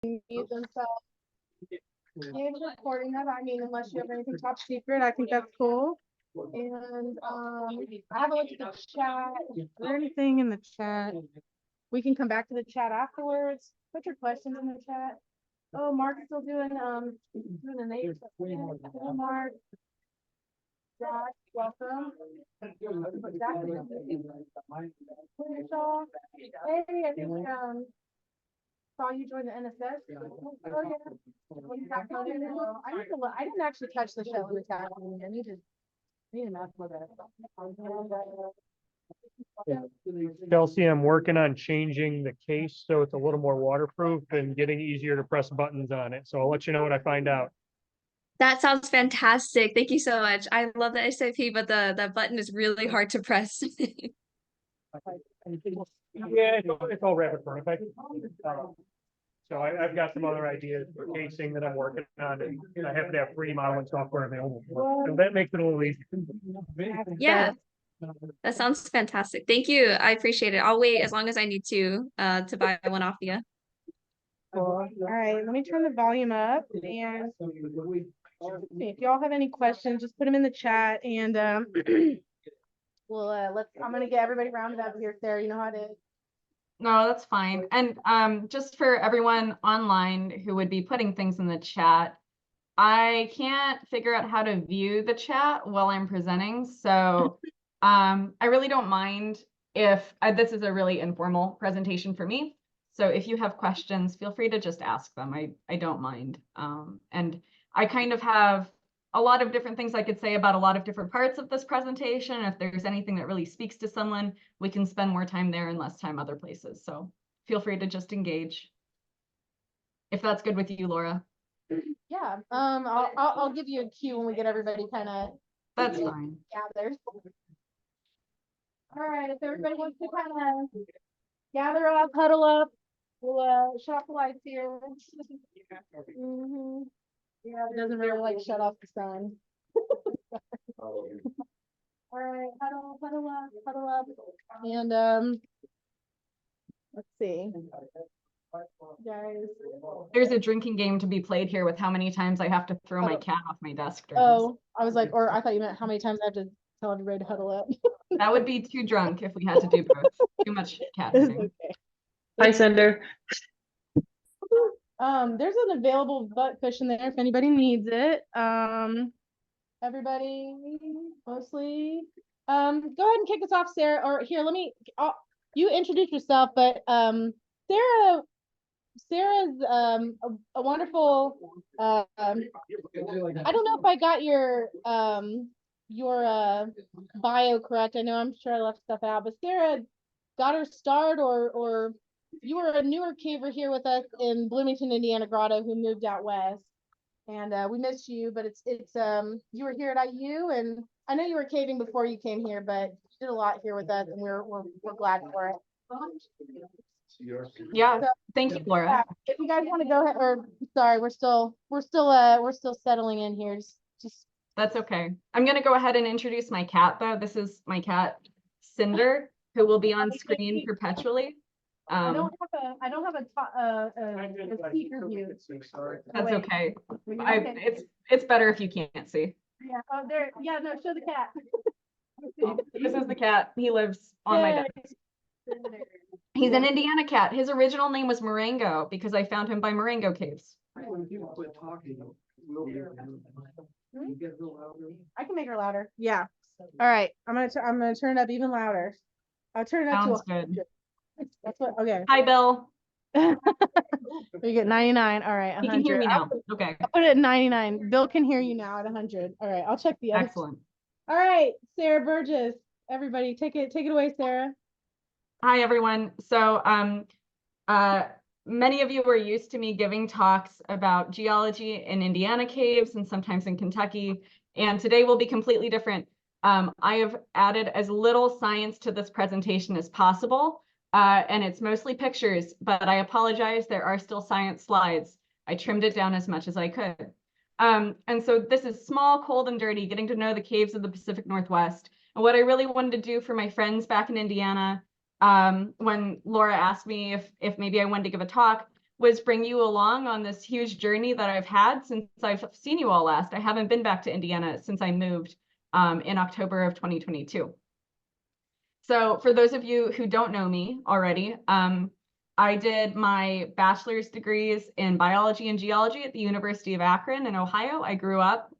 mute themselves. Game's recording them. I mean, unless you have anything top secret, I think that's cool. And I haven't looked at the chat. Is there anything in the chat? We can come back to the chat afterwards. Put your questions in the chat. Oh, Mark's still doing the name. Hello, Mark. Zach, welcome. Zach, hey, I think saw you join the NSS. Oh yeah. I didn't actually catch the show in the chat. I need to mess with it. Chelsea, I'm working on changing the case so it's a little more waterproof and getting easier to press buttons on it. So I'll let you know what I find out. That sounds fantastic. Thank you so much. I love the SIP, but the button is really hard to press. Yeah, it's all rapid prototype. So I've got some other ideas for casing that I'm working on, and I have to have 3D modeling software available. So that makes it a little easier. Yeah, that sounds fantastic. Thank you. I appreciate it. I'll wait as long as I need to buy one off you. Cool. All right, let me turn the volume up, and if y'all have any questions, just put them in the chat, and we'll I'm gonna get everybody rounded up here. Sarah, you know how to. No, that's fine. And just for everyone online who would be putting things in the chat, I can't figure out how to view the chat while I'm presenting. So I really don't mind if this is a really informal presentation for me. So if you have questions, feel free to just ask them. I don't mind. And I kind of have a lot of different things I could say about a lot of different parts of this presentation. If there's anything that really speaks to someone, we can spend more time there and less time other places. So feel free to just engage. If that's good with you, Laura. Yeah. I'll give you a cue when we get everybody kind of. That's fine. Gathered. All right. If everybody wants to kind of gather up, huddle up, we'll shut off the lights here. Yeah, it doesn't really like shut off the sun. All right, huddle up, and let's see, guys. There's a drinking game to be played here with how many times I have to throw my cat off my desk. Oh, I was like, or I thought you meant how many times I have to tell everybody to huddle up. That would be too drunk if we had to do both. Too much cat herding. Okay. Hi, Cinder. There's an available butt cushion there if anybody needs it. Everybody mostly. Go ahead and kick us off, Sarah. Or here, you introduce yourself, but Sarah's a wonderful. I don't know if I got your bio correct. I know I'm sure I left stuff out, but Sarah got her start, or you were a newer caver here with us in Bloomington, Indiana Grotto, who moved out west, and we missed you. But it's you were here at IU, and I know you were caving before you came here, but you did a lot here with us, and we're glad for it. Yeah, thank you, Laura. If you guys want to go ahead, or sorry, we're still settling in here. Just That's okay. I'm gonna go ahead and introduce my cat though. This is my cat, Cinder, who will be on screen perpetually. I don't have a speaker view. That's okay. It's better if you can't see. Yeah. Oh, there. Yeah. No. Show the cat. This is the cat. He lives on my desk. He's an Indiana cat. His original name was Marengo because I found him by Marengo Caves. I can make her louder. Yeah. All right. I'm gonna turn it up even louder. I'll turn it up Sounds to 100. good. That's what. Okay. Hi, Bill. We get 99. All right. 100. He can hear me now. Okay. I'll put it at 99. Bill can hear you now at 100. All right. I'll check the other. Excellent. All right. Sarah Burgess. Everybody, take it away, Sarah. Hi, everyone. So many of you were used to me giving talks about geology in Indiana caves and sometimes in Kentucky. And today will be completely different. I have added as little science to this presentation as possible. And it's mostly pictures, but I apologize, there are still science slides. I trimmed it down as much as I could. And so this is small, cold, and dirty, getting to know the caves of the Pacific Northwest. And what I really wanted to do for my friends back in Indiana, when Laura asked me if maybe I wanted to give a talk, was bring you along on this huge journey that I've had since I've seen you all last. I haven't been back to Indiana since I moved in October of 2022. So for those of you who don't know me already, I did my bachelor's degrees in biology and geology at the University of Akron in Ohio. I grew up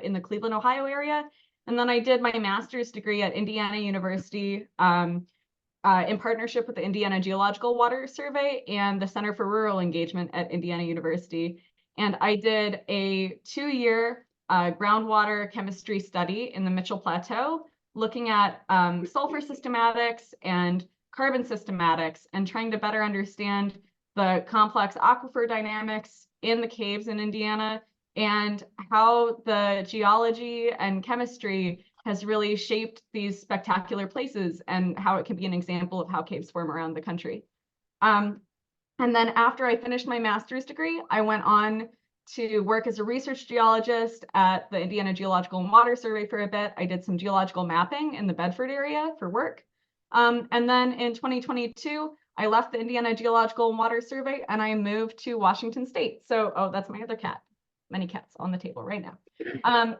in the Cleveland, Ohio area. And then I did my master's degree at Indiana University in partnership with the Indiana Geological Water Survey and the Center for Rural Engagement at Indiana University. And I did a 2-year groundwater chemistry study in the Mitchell Plateau, looking at sulfur systematics and carbon systematics and trying to better understand the complex aquifer dynamics in the caves in Indiana and how the geology and chemistry has really shaped these spectacular places and how it can be an example of how caves form around the country. And then after I finished my master's degree, I went on to work as a research geologist at the Indiana Geological and Water Survey for a bit. I did some geological mapping in the Bedford area for work. And then in 2022, I left the Indiana Geological and Water Survey and I moved to Washington State. So, oh, that's my other cat. Many cats on the table right now.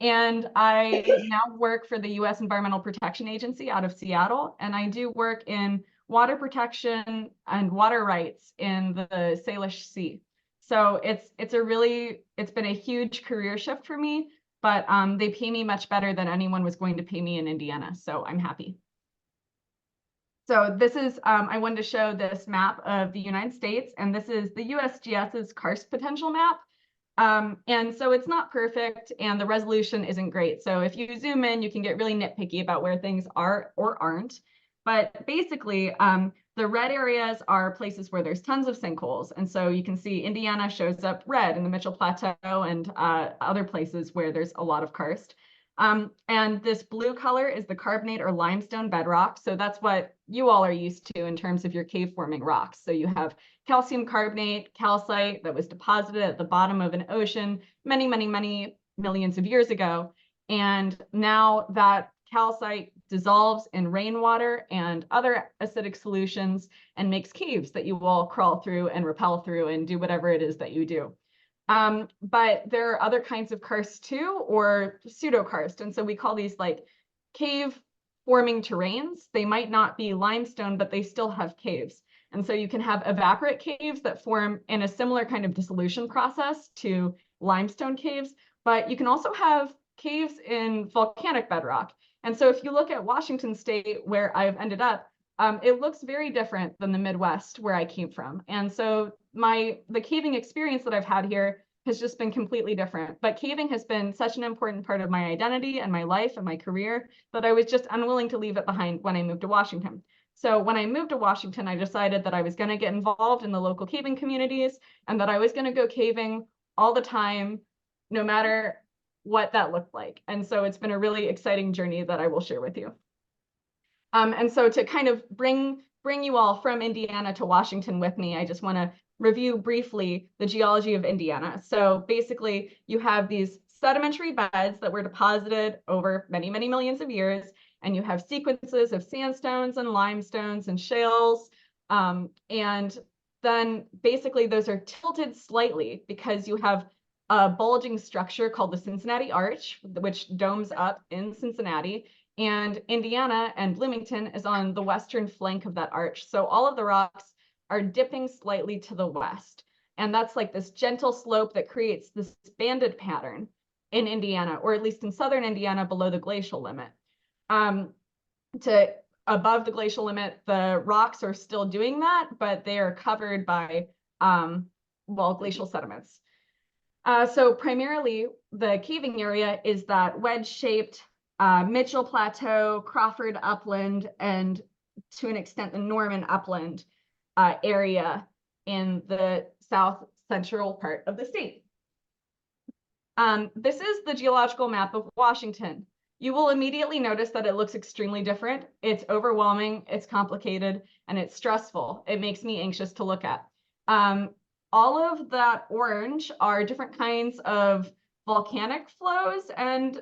And I now work for the U.S. Environmental Protection Agency out of Seattle, and I do work in water protection and water rights in the Salish Sea. So it's been a huge career shift for me, but they pay me much better than anyone was going to pay me in Indiana, so I'm happy. So this is, I wanted to show this map of the United States, and this is the USGS's karst potential map. And so it's not perfect and the resolution isn't great. So if you zoom in, you can get really nitpicky about where things are or aren't. But basically, the red areas are places where there's tons of sinkholes. And so you can see Indiana shows up red in the Mitchell Plateau and other places where there's a lot of karst. And this blue color is the carbonate or limestone bedrock. So that's what you all are used to in terms of your cave forming rocks. So you have calcium carbonate, calcite that was deposited at the bottom of an ocean many, many, many millions of years ago. And now that calcite dissolves in rainwater and other acidic solutions and makes caves that you all crawl through and rappel through and do whatever it is that you do. But there are other kinds of karst too, or pseudokarst. And so we call these like cave forming terrains. They might not be limestone, but they still have caves. And so you can have evaporate caves that form in a similar kind of dissolution process to limestone caves, but you can also have caves in volcanic bedrock. And so if you look at Washington State, where I've ended up, it looks very different than the Midwest where I came from. And so the caving experience that I've had here has just been completely different. But caving has been such an important part of my identity and my life and my career that I was just unwilling to leave it behind when I moved to Washington. So when I moved to Washington, I decided that I was going to get involved in the local caving communities and that I was going to go caving all the time, no matter what that looked like. And so it's been a really exciting journey that I will share with you. And so to kind of bring you all from Indiana to Washington with me, I just want to review briefly the geology of Indiana. So basically, you have these sedimentary beds that were deposited over many, many millions of years, and you have sequences of sandstones and limestones and shales. And then basically those are tilted slightly because you have a bulging structure called the Cincinnati Arch, which domes up in Cincinnati. And Indiana and Bloomington is on the western flank of that arch. So all of the rocks are dipping slightly to the west. And that's like this gentle slope that creates this banded pattern in Indiana, or at least in southern Indiana below the glacial limit. To above the glacial limit, the rocks are still doing that, but they are covered by, glacial sediments. So primarily, the caving area is that wedge-shaped Mitchell Plateau, Crawford Upland, and to an extent the Norman Upland area in the south central part of the state. This is the geological map of Washington. You will immediately notice that it looks extremely different. It's overwhelming, it's complicated, and it's stressful. It makes me anxious to look at. All of that orange are different kinds of volcanic flows and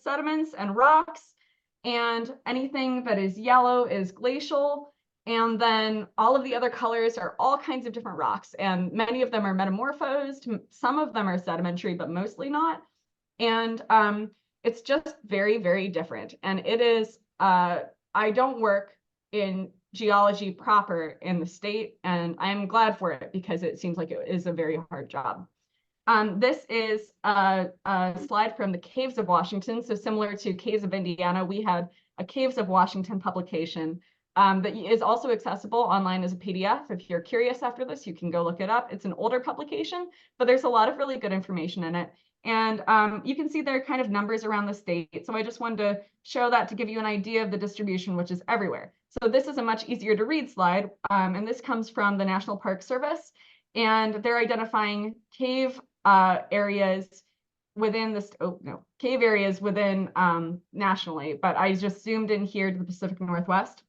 sediments and rocks, and anything that is yellow is glacial, And then all of the other colors are all kinds of different rocks, and many of them are metamorphosed. Some of them are sedimentary, but mostly not. And it's just very, very different. And it is, I don't work in geology proper in the state, and I'm glad for it because it seems like it is a very hard job. This is a slide from the Caves of Washington. So similar to Caves of Indiana, we had a Caves of Washington publication that is also accessible online as a PDF. If you're curious after this, you can go look it up. It's an older publication, but there's a lot of really good information in it. And you can see there are kind of numbers around the state. So I just wanted to show that to give you an idea of the distribution, which is everywhere. So this is a much easier to read slide. And this comes from the National Park Service. And they're identifying cave areas within this, cave areas within nationally, but I just zoomed in here to the Pacific Northwest.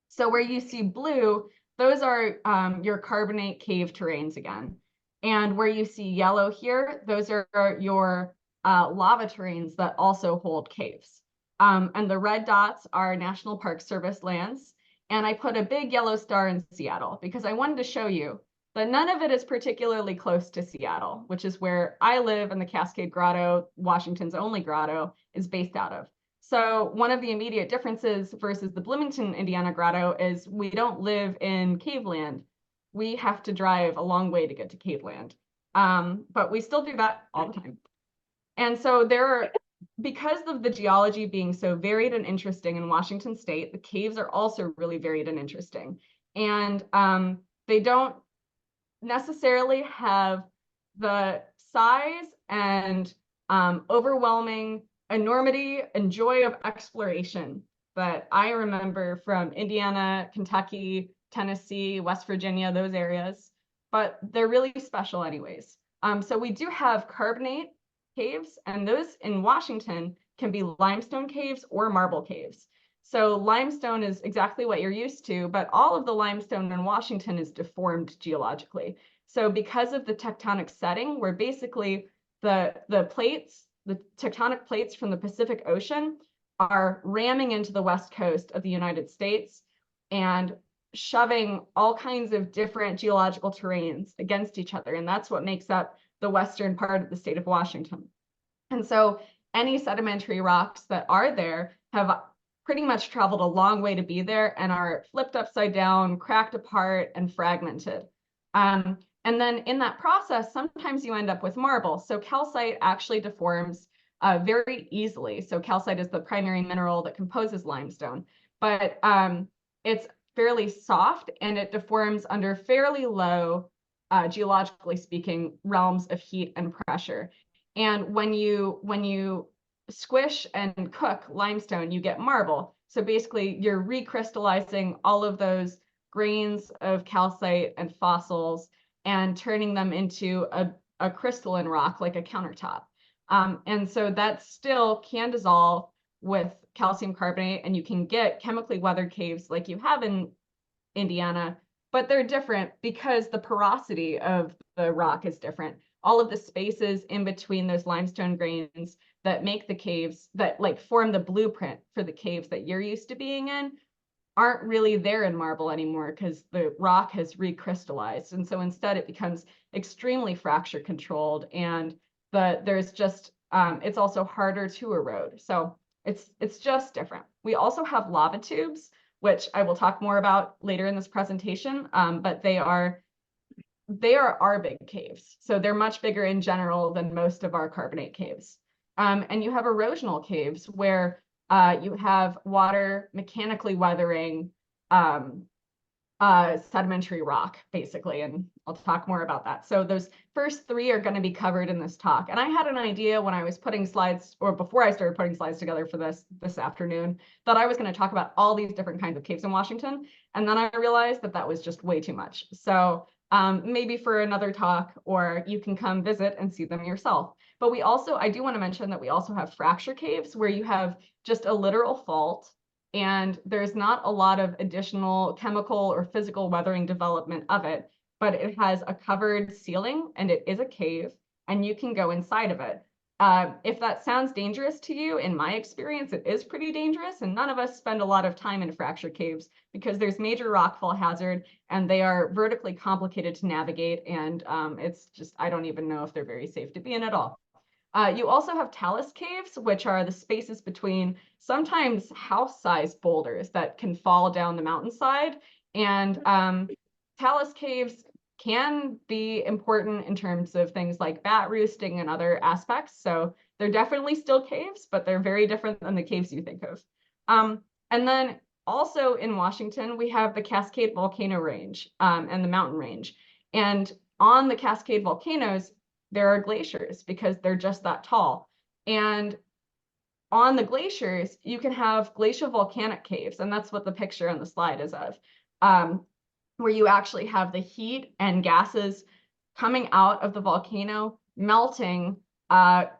So where you see blue, those are your carbonate cave terrains again. And where you see yellow here, those are your lava terrains that also hold caves. And the red dots are National Park Service lands. And I put a big yellow star in Seattle because I wanted to show you that none of it is particularly close to Seattle, which is where I live, and the Cascade Grotto, Washington's only grotto, is based out of. So one of the immediate differences versus the Bloomington, Indiana grotto is we don't live in cave land. We have to drive a long way to get to cave land. But we still do that all the time. And so there are, because of the geology being so varied and interesting in Washington state, the caves are also really varied and interesting. And they don't necessarily have the size and overwhelming enormity and joy of exploration that I remember from Indiana, Kentucky, Tennessee, West Virginia, those areas, but they're really special anyways. So we do have carbonate caves, and those in Washington can be limestone caves or marble caves. So limestone is exactly what you're used to, but all of the limestone in Washington is deformed geologically. So because of the tectonic setting, where basically the tectonic plates from the Pacific Ocean are ramming into the west coast of the United States and shoving all kinds of different geological terrains against each other. And that's what makes up the western part of the state of Washington. And so any sedimentary rocks that are there have pretty much traveled a long way to be there and are flipped upside down, cracked apart, and fragmented. And then in that process, sometimes you end up with marble. So calcite actually deforms very easily. So calcite is the primary mineral that composes limestone, but it's fairly soft and it deforms under fairly low, geologically speaking, realms of heat and pressure. And when you squish and cook limestone, you get marble. So basically you're recrystallizing all of those grains of calcite and fossils and turning them into a crystalline rock like a countertop. And so that still can dissolve with calcium carbonate, and you can get chemically weathered caves like you have in Indiana, but they're different because the porosity of the rock is different. All of the spaces in between those limestone grains that make the caves, that like form the blueprint for the caves that you're used to being in, aren't really there in marble anymore because the rock has recrystallized. And so instead it becomes extremely fracture controlled, and there's just, it's also harder to erode. So it's just different. We also have lava tubes, which I will talk more about later in this presentation, but they are our big caves. So they're much bigger in general than most of our carbonate caves. And you have erosional caves where you have water mechanically weathering sedimentary rock, basically, and I'll talk more about that. So those first three are going to be covered in this talk. And I had an idea when I was putting slides, or before I started putting slides together for this afternoon, that I was going to talk about all these different kinds of caves in Washington. And then I realized that that was just way too much. So maybe for another talk, or you can come visit and see them yourself. But we also, I do want to mention that we also have fracture caves where you have just a literal fault and there's not a lot of additional chemical or physical weathering development of it, but it has a covered ceiling and it is a cave and you can go inside of it. If that sounds dangerous to you, in my experience, it is pretty dangerous, and none of us spend a lot of time in fracture caves because there's major rockfall hazard and they are vertically complicated to navigate, and it's just, I don't even know if they're very safe to be in at all. You also have talus caves, which are the spaces between sometimes house-sized boulders that can fall down the mountainside. And talus caves can be important in terms of things like bat roosting and other aspects. So they're definitely still caves, but they're very different than the caves you think of. And then also in Washington, we have the Cascade Volcano Range and the mountain range. And on the Cascade volcanoes, there are glaciers because they're just that tall. And on the glaciers, you can have glacial volcanic caves, and that's what the picture on the slide is of, where you actually have the heat and gases coming out of the volcano, melting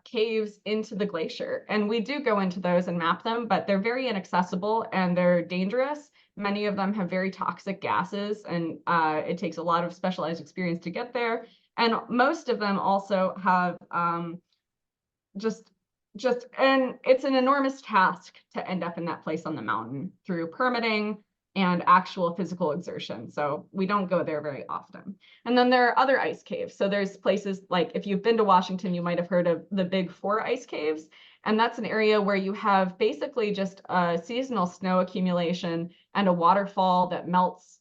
caves into the glacier. And we do go into those and map them, but they're very inaccessible and they're dangerous. Many of them have very toxic gases, and it takes a lot of specialized experience to get there. And most of them also have and it's an enormous task to end up in that place on the mountain through permitting and actual physical exertion. So we don't go there very often. And then there are other ice caves. So there's places like, if you've been to Washington, you might have heard of the Big Four ice caves. And that's an area where you have basically just a seasonal snow accumulation and a waterfall that melts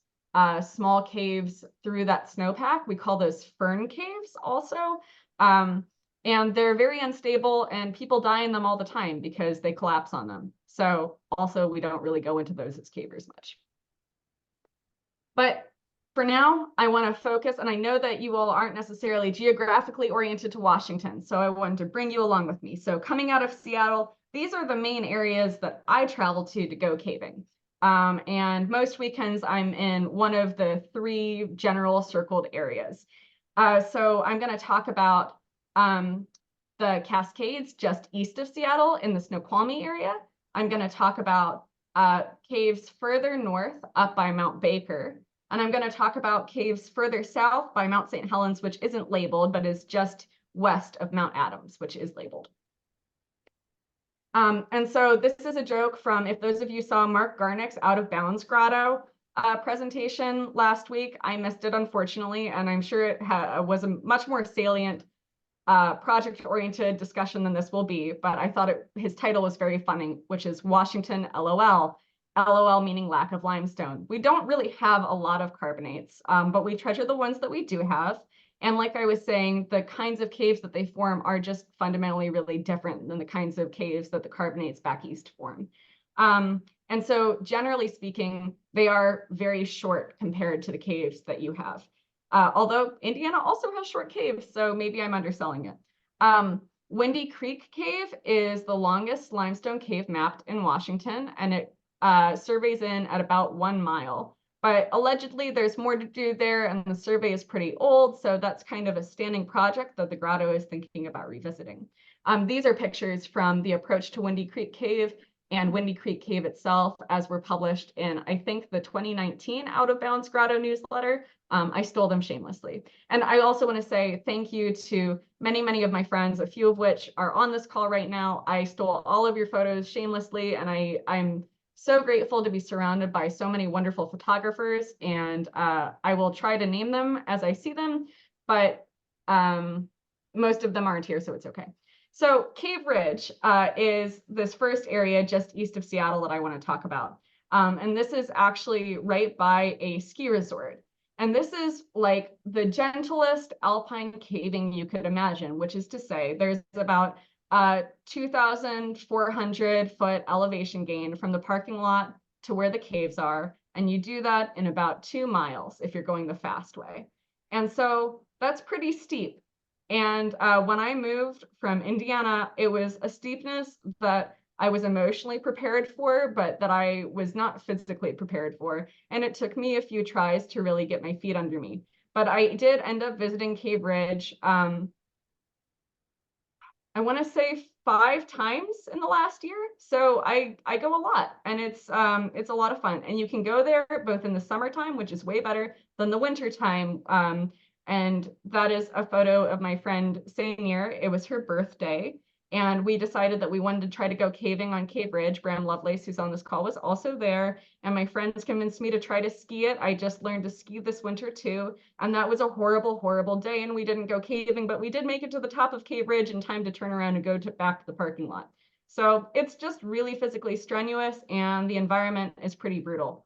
small caves through that snowpack. We call those fern caves also. And they're very unstable and people die in them all the time because they collapse on them. So also we don't really go into those as cavers much. But for now, I want to focus, and I know that you all aren't necessarily geographically oriented to Washington, so I wanted to bring you along with me. So coming out of Seattle, these are the main areas that I travel to go caving. And most weekends I'm in one of the 3 general circled areas. So I'm going to talk about the Cascades just east of Seattle in the Snoqualmie area. I'm going to talk about caves further north up by Mount Baker. And I'm going to talk about caves further south by Mount St. Helens, which isn't labeled, but is just west of Mount Adams, which is labeled. And so this is a joke from, if those of you saw Mark Garnick's Out of Bounds Grotto presentation last week, I missed it, unfortunately, and I'm sure it was a much more salient project-oriented discussion than this will be, but I thought his title was very funny, which is Washington LOL. LOL meaning lack of limestone. We don't really have a lot of carbonates, but we treasure the ones that we do have. And like I was saying, the kinds of caves that they form are just fundamentally really different than the kinds of caves that the carbonates back east form. And so generally speaking, they are very short compared to the caves that you have. Although Indiana also has short caves, so maybe I'm underselling it. Windy Creek Cave is the longest limestone cave mapped in Washington, and it surveys in at about 1 mile. But allegedly there's more to do there, and the survey is pretty old, so that's kind of a standing project that the grotto is thinking about revisiting. These are pictures from the approach to Windy Creek Cave and Windy Creek Cave itself, as were published in, I think, the 2019 Out of Bounds Grotto newsletter. I stole them shamelessly. And I also want to say thank you to many, many of my friends, a few of which are on this call right now. I stole all of your photos shamelessly, and I'm so grateful to be surrounded by so many wonderful photographers, and I will try to name them as I see them, but most of them aren't here, so it's okay. So Cave Ridge is this first area just east of Seattle that I want to talk about. And this is actually right by a ski resort. And this is like the gentlest alpine caving you could imagine, which is to say there's about 2,400 foot elevation gain from the parking lot to where the caves are. And you do that in about 2 miles if you're going the fast way. And so that's pretty steep. And when I moved from Indiana, it was a steepness that I was emotionally prepared for, but that I was not physically prepared for. And it took me a few tries to really get my feet under me. But I did end up visiting Cave Ridge, I want to say 5 times in the last year. So I go a lot, and it's a lot of fun. And you can go there both in the summertime, which is way better than the wintertime, And that is a photo of my friend Senior. It was her birthday. And we decided that we wanted to try to go caving on Cave Ridge. Bram Lovelace, who's on this call, was also there. And my friends convinced me to try to ski it. I just learned to ski this winter too. And that was a horrible, horrible day. And we didn't go caving, but we did make it to the top of Cave Ridge in time to turn around and go back to the parking lot. So it's just really physically strenuous and the environment is pretty brutal.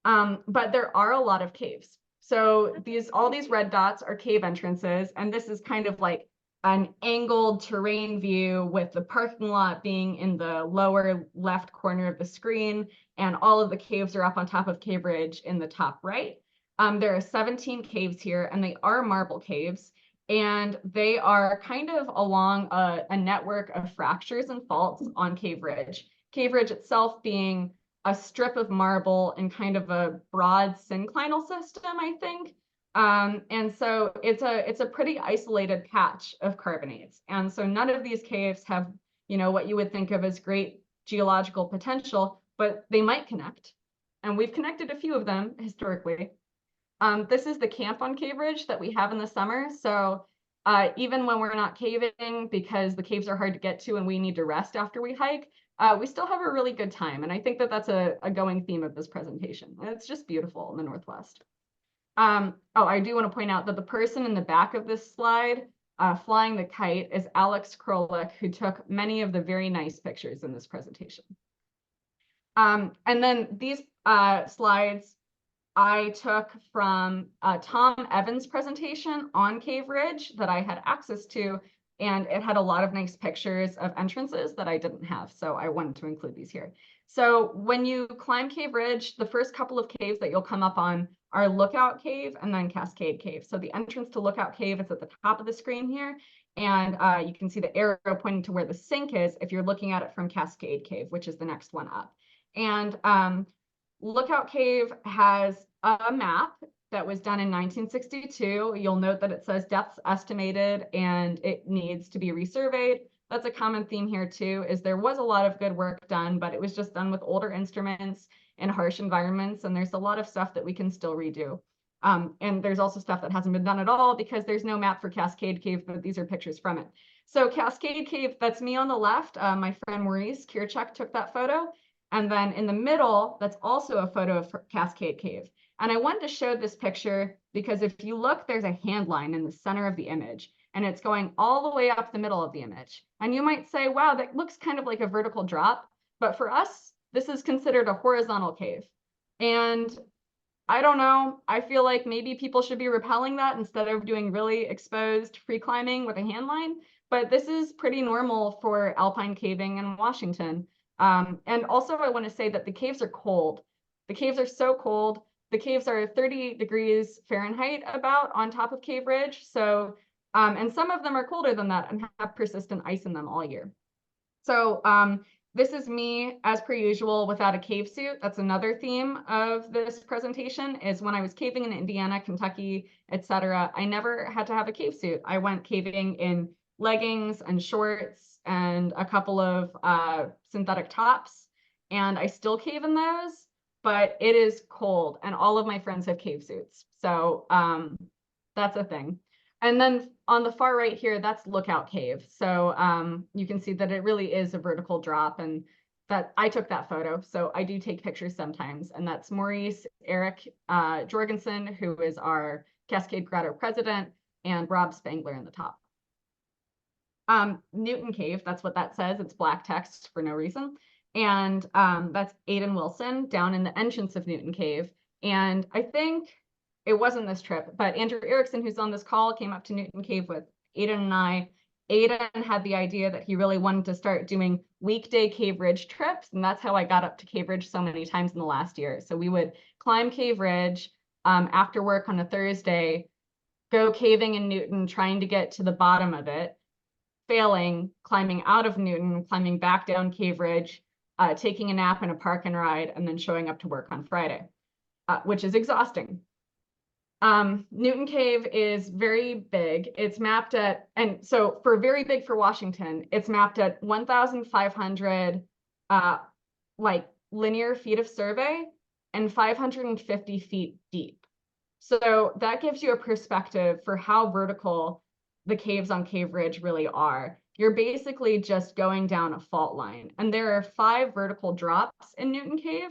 But there are a lot of caves. So all these red dots are cave entrances. And this is kind of like an angled terrain view with the parking lot being in the lower left corner of the screen. And all of the caves are up on top of Cave Ridge in the top right. There are 17 caves here, and they are marble caves. And they are kind of along a network of fractures and faults on Cave Ridge. Cave Ridge itself being a strip of marble and kind of a broad synclinal system, I think. And so it's a pretty isolated patch of carbonates. And so none of these caves have, what you would think of as great geological potential, but they might connect. And we've connected a few of them historically. This is the camp on Cave Ridge that we have in the summer. So even when we're not caving, because the caves are hard to get to and we need to rest after we hike, we still have a really good time. And I think that that's a going theme of this presentation. And it's just beautiful in the Northwest. I do want to point out that the person in the back of this slide flying the kite is Alex Krolik, who took many of the very nice pictures in this presentation. And then these slides I took from Tom Evans' presentation on Cave Ridge that I had access to, and it had a lot of nice pictures of entrances that I didn't have, so I wanted to include these here. So when you climb Cave Ridge, the first couple of caves that you'll come up on are Lookout Cave and then Cascade Cave. So the entrance to Lookout Cave is at the top of the screen here, and you can see the arrow pointing to where the sink is if you're looking at it from Cascade Cave, which is the next one up. And Lookout Cave has a map that was done in 1962. You'll note that it says depths estimated and it needs to be resurveyed. That's a common theme here too, is there was a lot of good work done, but it was just done with older instruments in harsh environments. And there's a lot of stuff that we can still redo. And there's also stuff that hasn't been done at all because there's no map for Cascade Cave, but these are pictures from it. So Cascade Cave, that's me on the left. My friend Maurice Kirchuk took that photo. And then in the middle, that's also a photo of Cascade Cave. And I wanted to show this picture because if you look, there's a hand line in the center of the image, and it's going all the way up the middle of the image. And you might say, wow, that looks kind of like a vertical drop. But for us, this is considered a horizontal cave. And I don't know, I feel like maybe people should be rappelling that instead of doing really exposed free climbing with a hand line. But this is pretty normal for alpine caving in Washington. And also I want to say that the caves are cold. The caves are so cold. The caves are 30 degrees Fahrenheit about on top of Cave Ridge. So, and some of them are colder than that and have persistent ice in them all year. So this is me as per usual without a cave suit. That's another theme of this presentation is when I was caving in Indiana, Kentucky, etc. I never had to have a cave suit. I went caving in leggings and shorts and a couple of synthetic tops, and I still cave in those. But it is cold and all of my friends have cave suits. So that's a thing. And then on the far right here, that's Lookout Cave. So you can see that it really is a vertical drop and that I took that photo. So I do take pictures sometimes. And that's Maurice, Eric Jorgensen, who is our Cascade Grotto president, and Rob Spangler in the top. Newton Cave, that's what that says. It's black text for no reason. And that's Aidan Wilson down in the entrance of Newton Cave. And I think it wasn't this trip, but Andrew Erickson, who's on this call, came up to Newton Cave with Aidan and I. Aidan had the idea that he really wanted to start doing weekday Cave Ridge trips. And that's how I got up to Cave Ridge so many times in the last year. So we would climb Cave Ridge after work on a Thursday, go caving in Newton, trying to get to the bottom of it, failing, climbing out of Newton, climbing back down Cave Ridge, taking a nap and a park and ride, and then showing up to work on Friday, which is exhausting. Newton Cave is very big. It's mapped at, and so for very big for Washington, it's mapped at 1,500 like linear feet of survey and 550 feet deep. So that gives you a perspective for how vertical the caves on Cave Ridge really are. You're basically just going down a fault line. And there are 5 vertical drops in Newton Cave.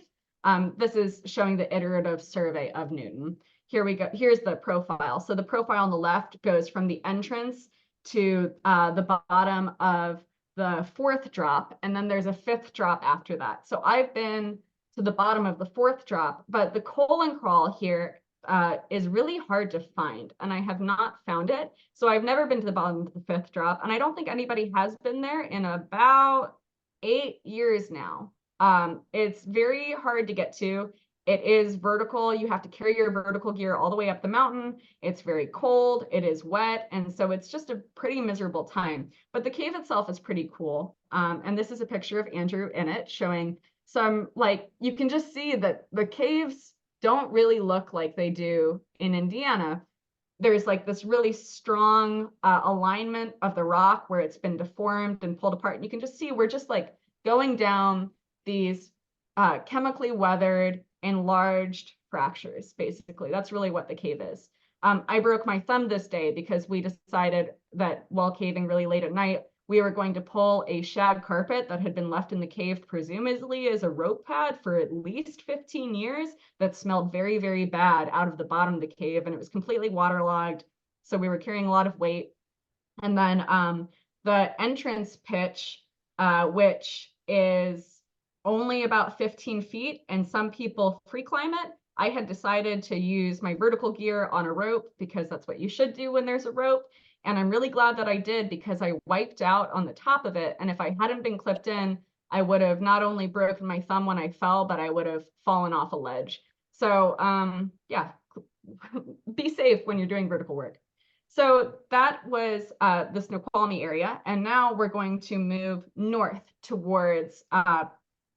This is showing the iterative survey of Newton. Here we go. Here's the profile. So the profile on the left goes from the entrance to the bottom of the 4th drop, and then there's a 5th drop after that. So I've been to the bottom of the 4th drop, but the colon crawl here is really hard to find, and I have not found it. So I've never been to the bottom of the 5th drop, and I don't think anybody has been there in about 8 years now. It's very hard to get to. It is vertical. You have to carry your vertical gear all the way up the mountain. It's very cold. It is wet. And so it's just a pretty miserable time. But the cave itself is pretty cool. And this is a picture of Andrew in it showing some, like, you can just see that the caves don't really look like they do in Indiana. There's like this really strong alignment of the rock where it's been deformed and pulled apart. And you can just see we're just like going down these chemically weathered, enlarged fractures, basically. That's really what the cave is. I broke my thumb this day because we decided that while caving really late at night, we were going to pull a shag carpet that had been left in the cave, presumably as a rope pad for at least 15 years, that smelled very, very bad out of the bottom of the cave, and it was completely waterlogged. So we were carrying a lot of weight. And then the entrance pitch, which is only about 15 feet, and some people free climb it. I had decided to use my vertical gear on a rope because that's what you should do when there's a rope. And I'm really glad that I did, because I wiped out on the top of it. And if I hadn't been clipped in, I would have not only broken my thumb when I fell, but I would have fallen off a ledge. So yeah, be safe when you're doing vertical work. So that was the Snoqualmie area. And now we're going to move north towards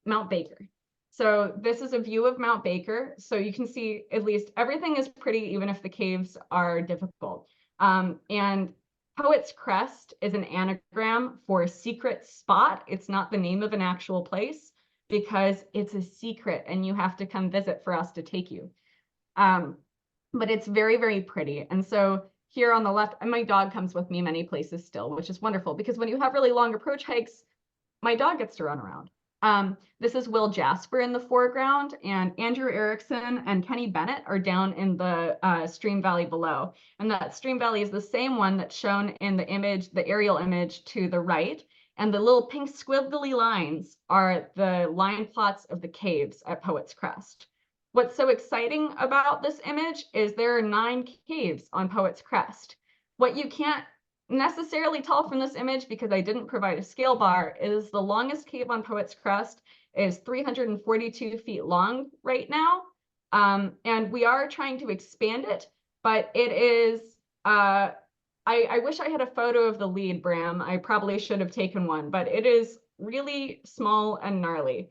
Mount Baker. So this is a view of Mount Baker. So you can see at least everything is pretty, even if the caves are difficult. And Poet's Crest is an anagram for secret spot. It's not the name of an actual place because it's a secret and you have to come visit for us to take you. But it's very, very pretty. And so here on the left, and my dog comes with me many places still, which is wonderful because when you have really long approach hikes, my dog gets to run around. This is Will Jasper in the foreground, and Andrew Erickson and Kenny Bennett are down in the stream valley below. And that stream valley is the same one that's shown in the image, the aerial image to the right. And the little pink squiggly lines are the line plots of the caves at Poet's Crest. What's so exciting about this image is there are 9 caves on Poet's Crest. What you can't necessarily tell from this image, because I didn't provide a scale bar, is the longest cave on Poet's Crest is 342 feet long right now. And we are trying to expand it, but it is, I wish I had a photo of the lead, Bram. I probably should have taken one, but it is really small and gnarly.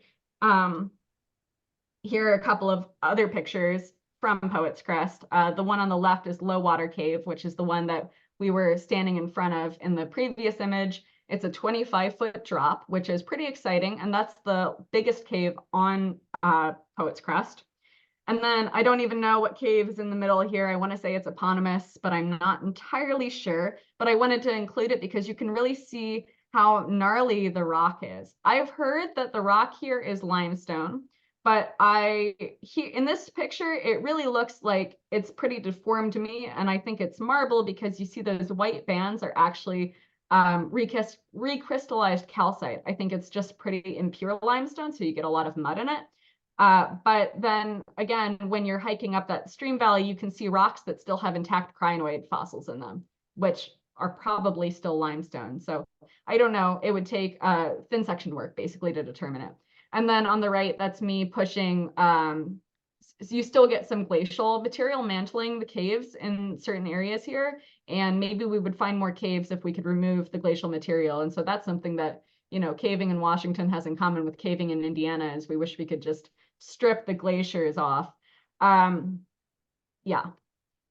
Here are a couple of other pictures from Poet's Crest. The one on the left is Low Water Cave, which is the one that we were standing in front of in the previous image. It's a 25-foot drop, which is pretty exciting. And that's the biggest cave on Poet's Crest. And then I don't even know what cave is in the middle here. I want to say it's eponymous, but I'm not entirely sure. But I wanted to include it because you can really see how gnarly the rock is. I've heard that the rock here is limestone, but in this picture, it really looks like it's pretty deformed to me. And I think it's marble because you see those white bands are actually recrystallized calcite. I think it's just pretty impure limestone, so you get a lot of mud in it. But then again, when you're hiking up that stream valley, you can see rocks that still have intact crinoid fossils in them, which are probably still limestone. So I don't know, it would take thin section work basically to determine it. And then on the right, that's me pushing, so you still get some glacial material mantling the caves in certain areas here. And maybe we would find more caves if we could remove the glacial material. And so that's something that, you know, caving in Washington has in common with caving in Indiana, is we wish we could just strip the glaciers off. Yeah.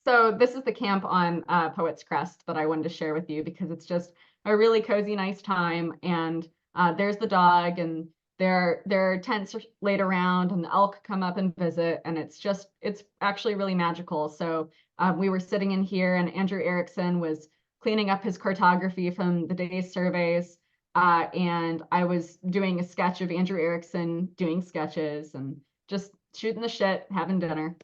So this is the camp on Poet's Crest that I wanted to share with you because it's just a really cozy, nice time. And there's the dog, and There are tents laid around, and the elk come up and visit, and it's actually really magical. So we were sitting in here, and Andrew Erickson was cleaning up his cartography from the day's surveys, and I was doing a sketch of Andrew Erickson doing sketches and just shooting the shit, having dinner.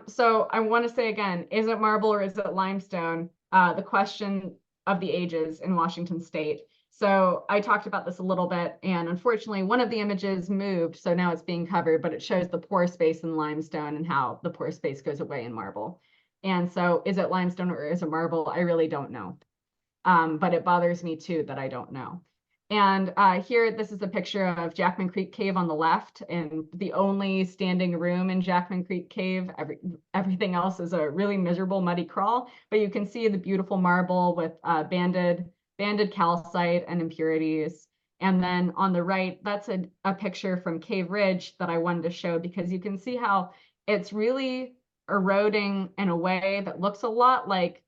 So I want to say again, is it marble or is it limestone? The question of the ages in Washington State. So I talked about this a little bit, and unfortunately one of the images moved, so now it's being covered, but it shows the pore space in limestone and how the pore space goes away in marble. And so is it limestone or is it marble? I really don't know. But it bothers me too that I don't know. And here, this is a picture of Jackman Creek Cave on the left, and the only standing room in Jackman Creek Cave. Everything else is a really miserable, muddy crawl, but you can see the beautiful marble with banded calcite and impurities. And then on the right, that's a picture from Cave Ridge that I wanted to show, because you can see how it's really eroding in a way that looks a lot like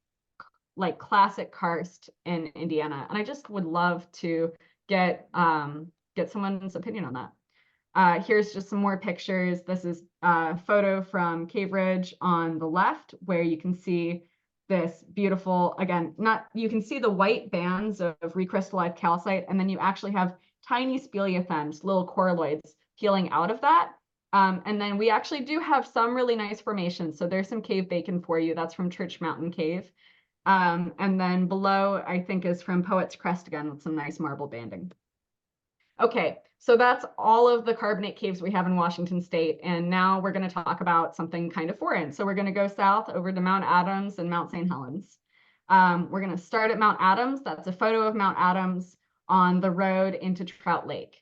classic karst in Indiana. And I just would love to get someone's opinion on that. Here's just some more pictures. This is a photo from Cave Ridge on the left, where you can see this beautiful, again, you can see the white bands of recrystallized calcite, and then you actually have tiny speleothems, little coralloids peeling out of that. And then we actually do have some really nice formations. So there's some cave bacon for you. That's from Church Mountain Cave. And then below, I think, is from Poet's Crest again, with some nice marble banding. Okay, so that's all of the carbonate caves we have in Washington State. And now we're going to talk about something kind of foreign. So we're going to go south over to Mount Adams and Mount St. Helens. We're going to start at Mount Adams. That's a photo of Mount Adams on the road into Trout Lake,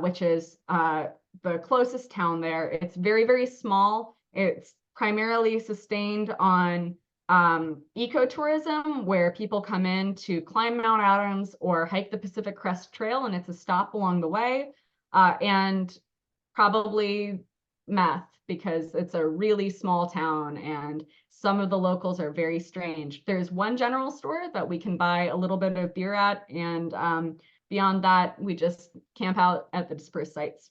which is the closest town there. It's very, very small. It's primarily sustained on ecotourism, where people come in to climb Mount Adams or hike the Pacific Crest Trail, and it's a stop along the way, and probably meth, because it's a really small town and some of the locals are very strange. There's one general store that we can buy a little bit of beer at, and beyond that, we just camp out at the dispersed sites.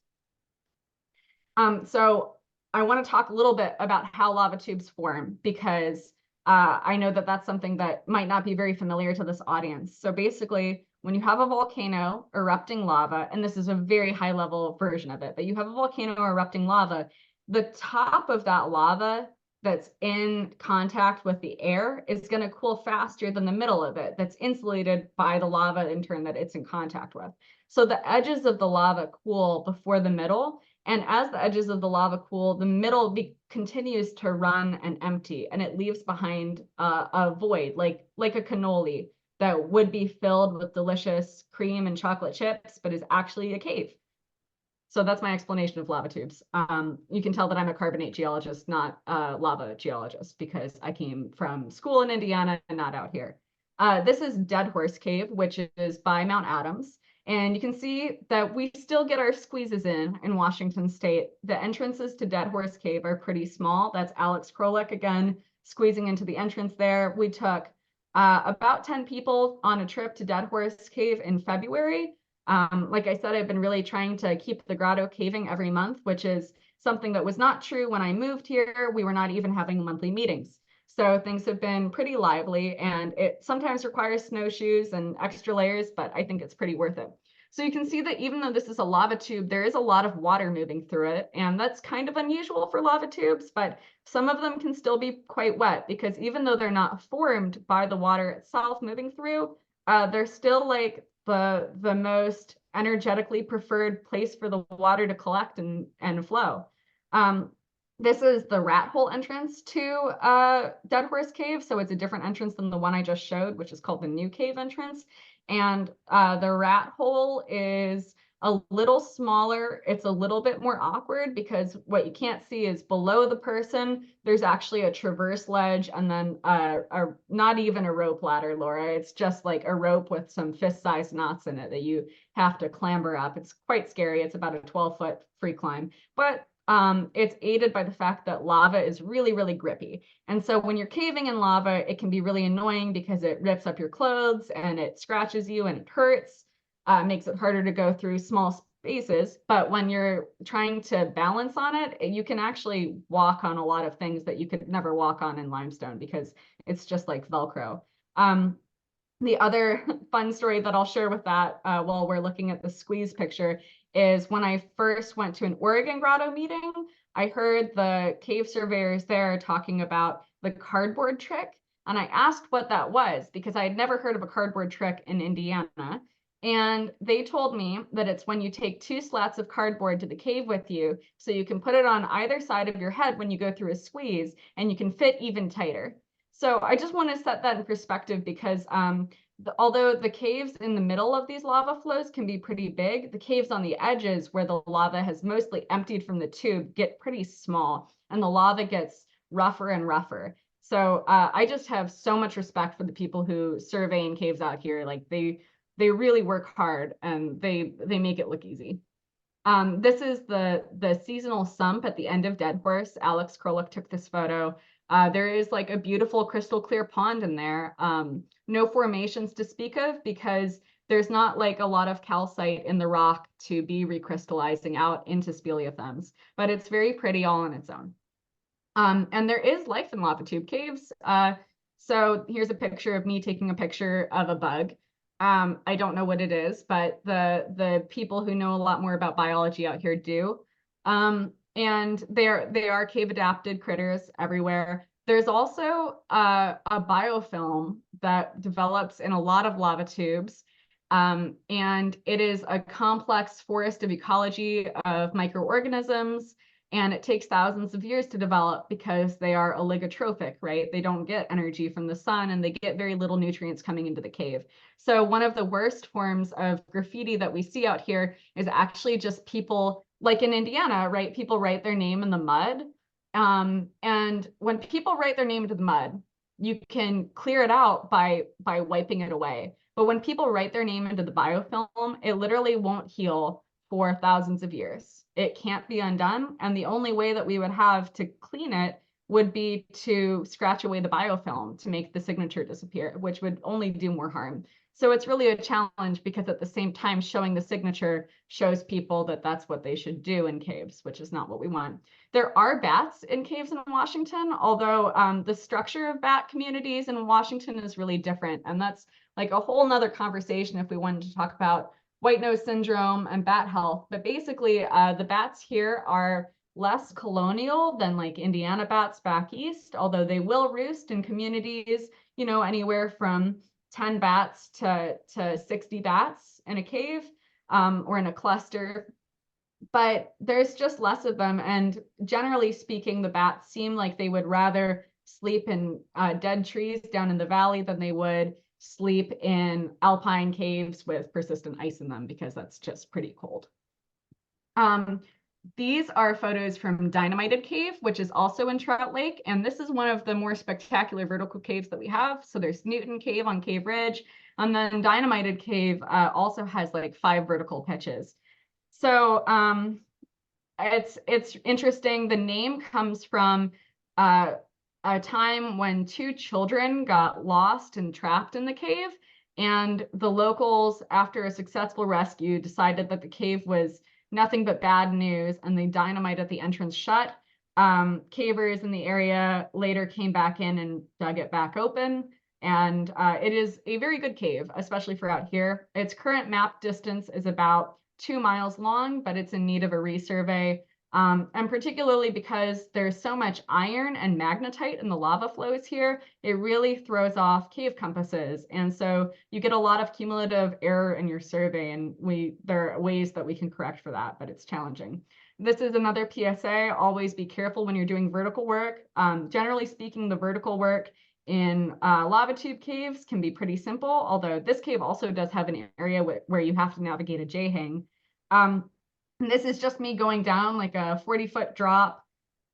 So I want to talk a little bit about how lava tubes form, because I know that that's something that might not be very familiar to this audience. So basically, when you have a volcano erupting lava, and this is a very high level version of it, but you have a volcano erupting lava, the top of that lava that's in contact with the air is going to cool faster than the middle of it that's insulated by the lava in turn that it's in contact with. So the edges of the lava cool before the middle. And as the edges of the lava cool, the middle continues to run and empty, and it leaves behind a void, like a cannoli that would be filled with delicious cream and chocolate chips, but is actually a cave. So that's my explanation of lava tubes. You can tell that I'm a carbonate geologist, not a lava geologist, because I came from school in Indiana and not out here. This is Dead Horse Cave, which is by Mount Adams. And you can see that we still get our squeezes in Washington State. The entrances to Dead Horse Cave are pretty small. That's Alex Krolik again, squeezing into the entrance there. We took about 10 people on a trip to Dead Horse Cave in February. Like I said, I've been really trying to keep the grotto caving every month, which is something that was not true when I moved here. We were not even having monthly meetings. So things have been pretty lively, and it sometimes requires snowshoes and extra layers, but I think it's pretty worth it. So you can see that even though this is a lava tube, there is a lot of water moving through it, and that's kind of unusual for lava tubes, but some of them can still be quite wet, because even though they're not formed by the water itself moving through, they're still like the most energetically preferred place for the water to collect and flow. This is the rat hole entrance to Dead Horse Cave. So it's a different entrance than the one I just showed, which is called the New Cave entrance. And the rat hole is a little smaller. It's a little bit more awkward, because what you can't see is below the person, there's actually a traverse ledge, and then not even a rope ladder, Laura. It's just like a rope with some fist-sized knots in it that you have to clamber up. It's quite scary. It's about a 12-foot free climb. But it's aided by the fact that lava is really, really grippy. And so when you're caving in lava, it can be really annoying because it rips up your clothes and it scratches you and it hurts, makes it harder to go through small faces, but when you're trying to balance on it, you can actually walk on a lot of things that you could never walk on in limestone because it's just like Velcro. The other fun story that I'll share with that while we're looking at the squeeze picture is when I first went to an Oregon Grotto meeting, I heard the cave surveyors there talking about the cardboard trick. And I asked what that was because I had never heard of a cardboard trick in Indiana. And they told me that it's when you take 2 slats of cardboard to the cave with you, so you can put it on either side of your head when you go through a squeeze, and you can fit even tighter. So I just want to set that in perspective because although the caves in the middle of these lava flows can be pretty big, the caves on the edges where the lava has mostly emptied from the tube get pretty small, and the lava gets rougher and rougher. So I just have so much respect for the people who survey in caves out here. Like they really work hard and they make it look easy. This is the seasonal sump at the end of Dead Horse. Alex Krolick took this photo. There is like a beautiful crystal clear pond in there. No formations to speak of because there's not like a lot of calcite in the rock to be recrystallizing out into speleothems, but it's very pretty all on its own. And there is life in lava tube caves. So here's a picture of me taking a picture of a bug. I don't know what it is, but the people who know a lot more about biology out here do. And they are cave adapted critters everywhere. There's also a biofilm that develops in a lot of lava tubes. And it is a complex forest of ecology of microorganisms. And it takes thousands of years to develop because they are oligotrophic, right? They don't get energy from the sun and they get very little nutrients coming into the cave. So one of the worst forms of graffiti that we see out here is actually just people, like in Indiana, right? People write their name in the mud. And when people write their name into the mud, you can clear it out by wiping it away. But when people write their name into the biofilm, it literally won't heal for thousands of years. It can't be undone. And the only way that we would have to clean it would be to scratch away the biofilm to make the signature disappear, which would only do more harm. So it's really a challenge because at the same time, showing the signature shows people that that's what they should do in caves, which is not what we want. There are bats in caves in Washington, although the structure of bat communities in Washington is really different. And that's like a whole nother conversation if we wanted to talk about white nose syndrome and bat health. But basically, the bats here are less colonial than like Indiana bats back east, although they will roost in communities, you know, anywhere from 10 bats to 60 bats in a cave or in a cluster. But there's just less of them. And generally speaking, the bats seem like they would rather sleep in dead trees down in the valley than they would sleep in alpine caves with persistent ice in them because that's just pretty cold. These are photos from Dynamited Cave, which is also in Trout Lake. And this is one of the more spectacular vertical caves that we have. So there's Newton Cave on Cave Ridge. And then Dynamited Cave also has like 5 vertical pitches. So it's interesting. The name comes from a time when 2 children got lost and trapped in the cave. And the locals, after a successful rescue, decided that the cave was nothing but bad news, and they dynamited the entrance shut. Cavers in the area later came back in and dug it back open. And it is a very good cave, especially for out here. Its current map distance is about 2 miles long, but it's in need of a resurvey. And particularly because there's so much iron and magnetite in the lava flows here, it really throws off cave compasses. And so you get a lot of cumulative error in your survey, and there are ways that we can correct for that, but it's challenging. This is another PSA, always be careful when you're doing vertical work. Generally speaking, the vertical work in lava tube caves can be pretty simple, although this cave also does have an area where you have to navigate a J-hang. And this is just me going down like a 40-foot drop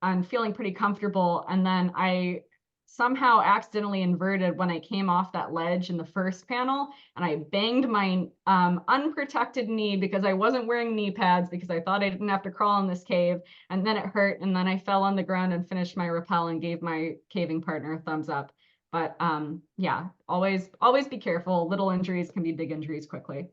and feeling pretty comfortable. And then I somehow accidentally inverted when I came off that ledge in the first panel, and I banged my unprotected knee because I wasn't wearing knee pads because I thought I didn't have to crawl in this cave. And then it hurt. And then I fell on the ground and finished my rappel and gave my caving partner a thumbs up. But yeah, always be careful. Little injuries can be big injuries quickly.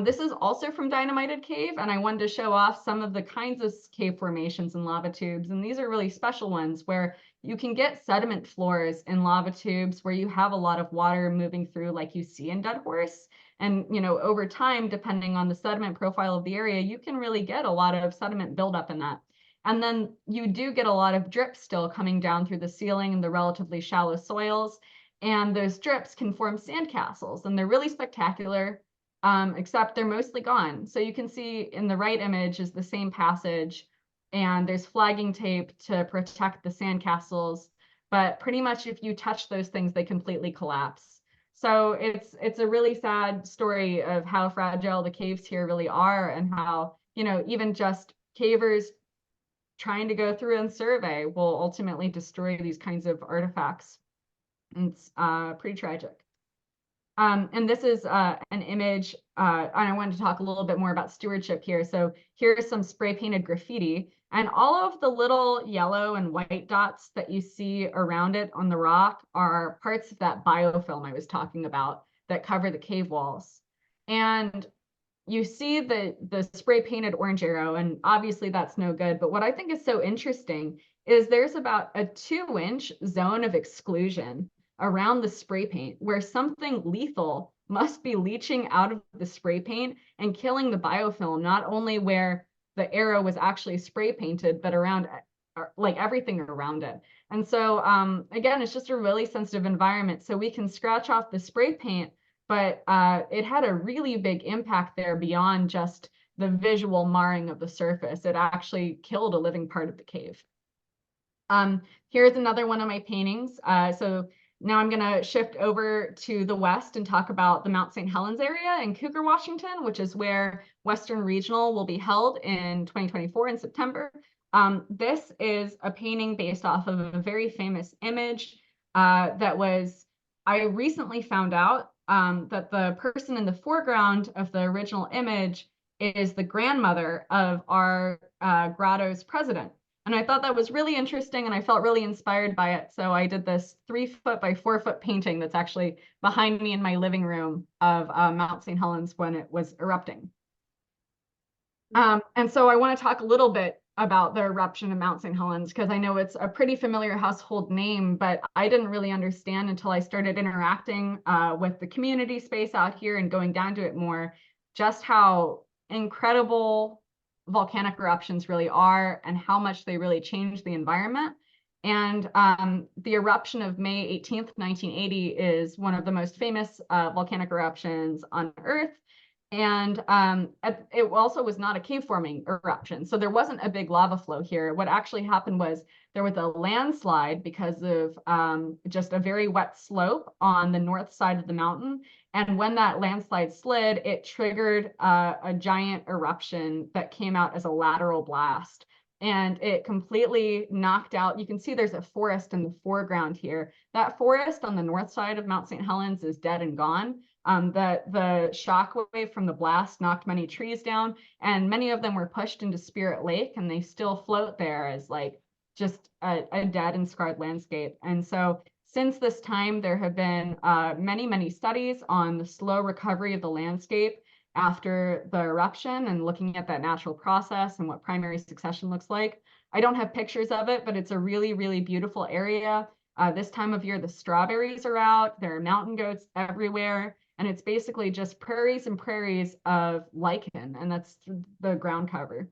This is also from Dynamited Cave, and I wanted to show off some of the kinds of cave formations and lava tubes. And these are really special ones where you can get sediment floors in lava tubes where you have a lot of water moving through like you see in Dead Horse. And, you know, over time, depending on the sediment profile of the area, you can really get a lot of sediment buildup in that. And then you do get a lot of drips still coming down through the ceiling in the relatively shallow soils. And those drips can form sandcastles, and they're really spectacular. Except they're mostly gone. So you can see in the right image is the same passage, and there's flagging tape to protect the sandcastles. But pretty much if you touch those things, they completely collapse. So it's a really sad story of how fragile the caves here really are, and how, you know, even just cavers trying to go through and survey will ultimately destroy these kinds of artifacts. And it's pretty tragic. And this is an image, and I wanted to talk a little bit more about stewardship here. So here's some spray painted graffiti, and all of the little yellow and white dots that you see around it on the rock are parts of that biofilm I was talking about that cover the cave walls. And you see the spray painted orange arrow, and obviously that's no good. But what I think is so interesting is there's about a 2-inch zone of exclusion around the spray paint where something lethal must be leaching out of the spray paint and killing the biofilm, not only where the arrow was actually spray painted, but around like everything around it. And so again, it's just a really sensitive environment. So we can scratch off the spray paint, but it had a really big impact there beyond just the visual marring of the surface. It actually killed a living part of the cave. Here's another one of my paintings. So now I'm going to shift over to the west and talk about the Mount St. Helens area in Cougar, Washington, which is where Western Regional will be held in 2024 in September. This is a painting based off of a very famous image I recently found out that the person in the foreground of the original image is the grandmother of our grotto's president. And I thought that was really interesting, and I felt really inspired by it. So I did this 3-foot by 4-foot painting that's actually behind me in my living room of Mount St. Helens when it was erupting. And so I want to talk a little bit about the eruption of Mount St. Helens, because I know it's a pretty familiar household name, but I didn't really understand until I started interacting with the community space out here and going down to it more, just how incredible volcanic eruptions really are and how much they really change the environment. And the eruption of May 18th, 1980 is one of the most famous volcanic eruptions on Earth. And it also was not a cave forming eruption. So there wasn't a big lava flow here. What actually happened was there was a landslide because of just a very wet slope on the north side of the mountain. And when that landslide slid, it triggered a giant eruption that came out as a lateral blast. And it completely knocked out, you can see there's a forest in the foreground here. That forest on the north side of Mount St. Helens is dead and gone. The shock wave from the blast knocked many trees down, and many of them were pushed into Spirit Lake, and they still float there as like just a dead and scarred landscape. And so since this time, there have been many studies on the slow recovery of the landscape after the eruption and looking at that natural process and what primary succession looks like. I don't have pictures of it, but it's a really beautiful area. This time of year, the strawberries are out. There are mountain goats everywhere. And it's basically just prairies and prairies of lichen, and that's the ground cover.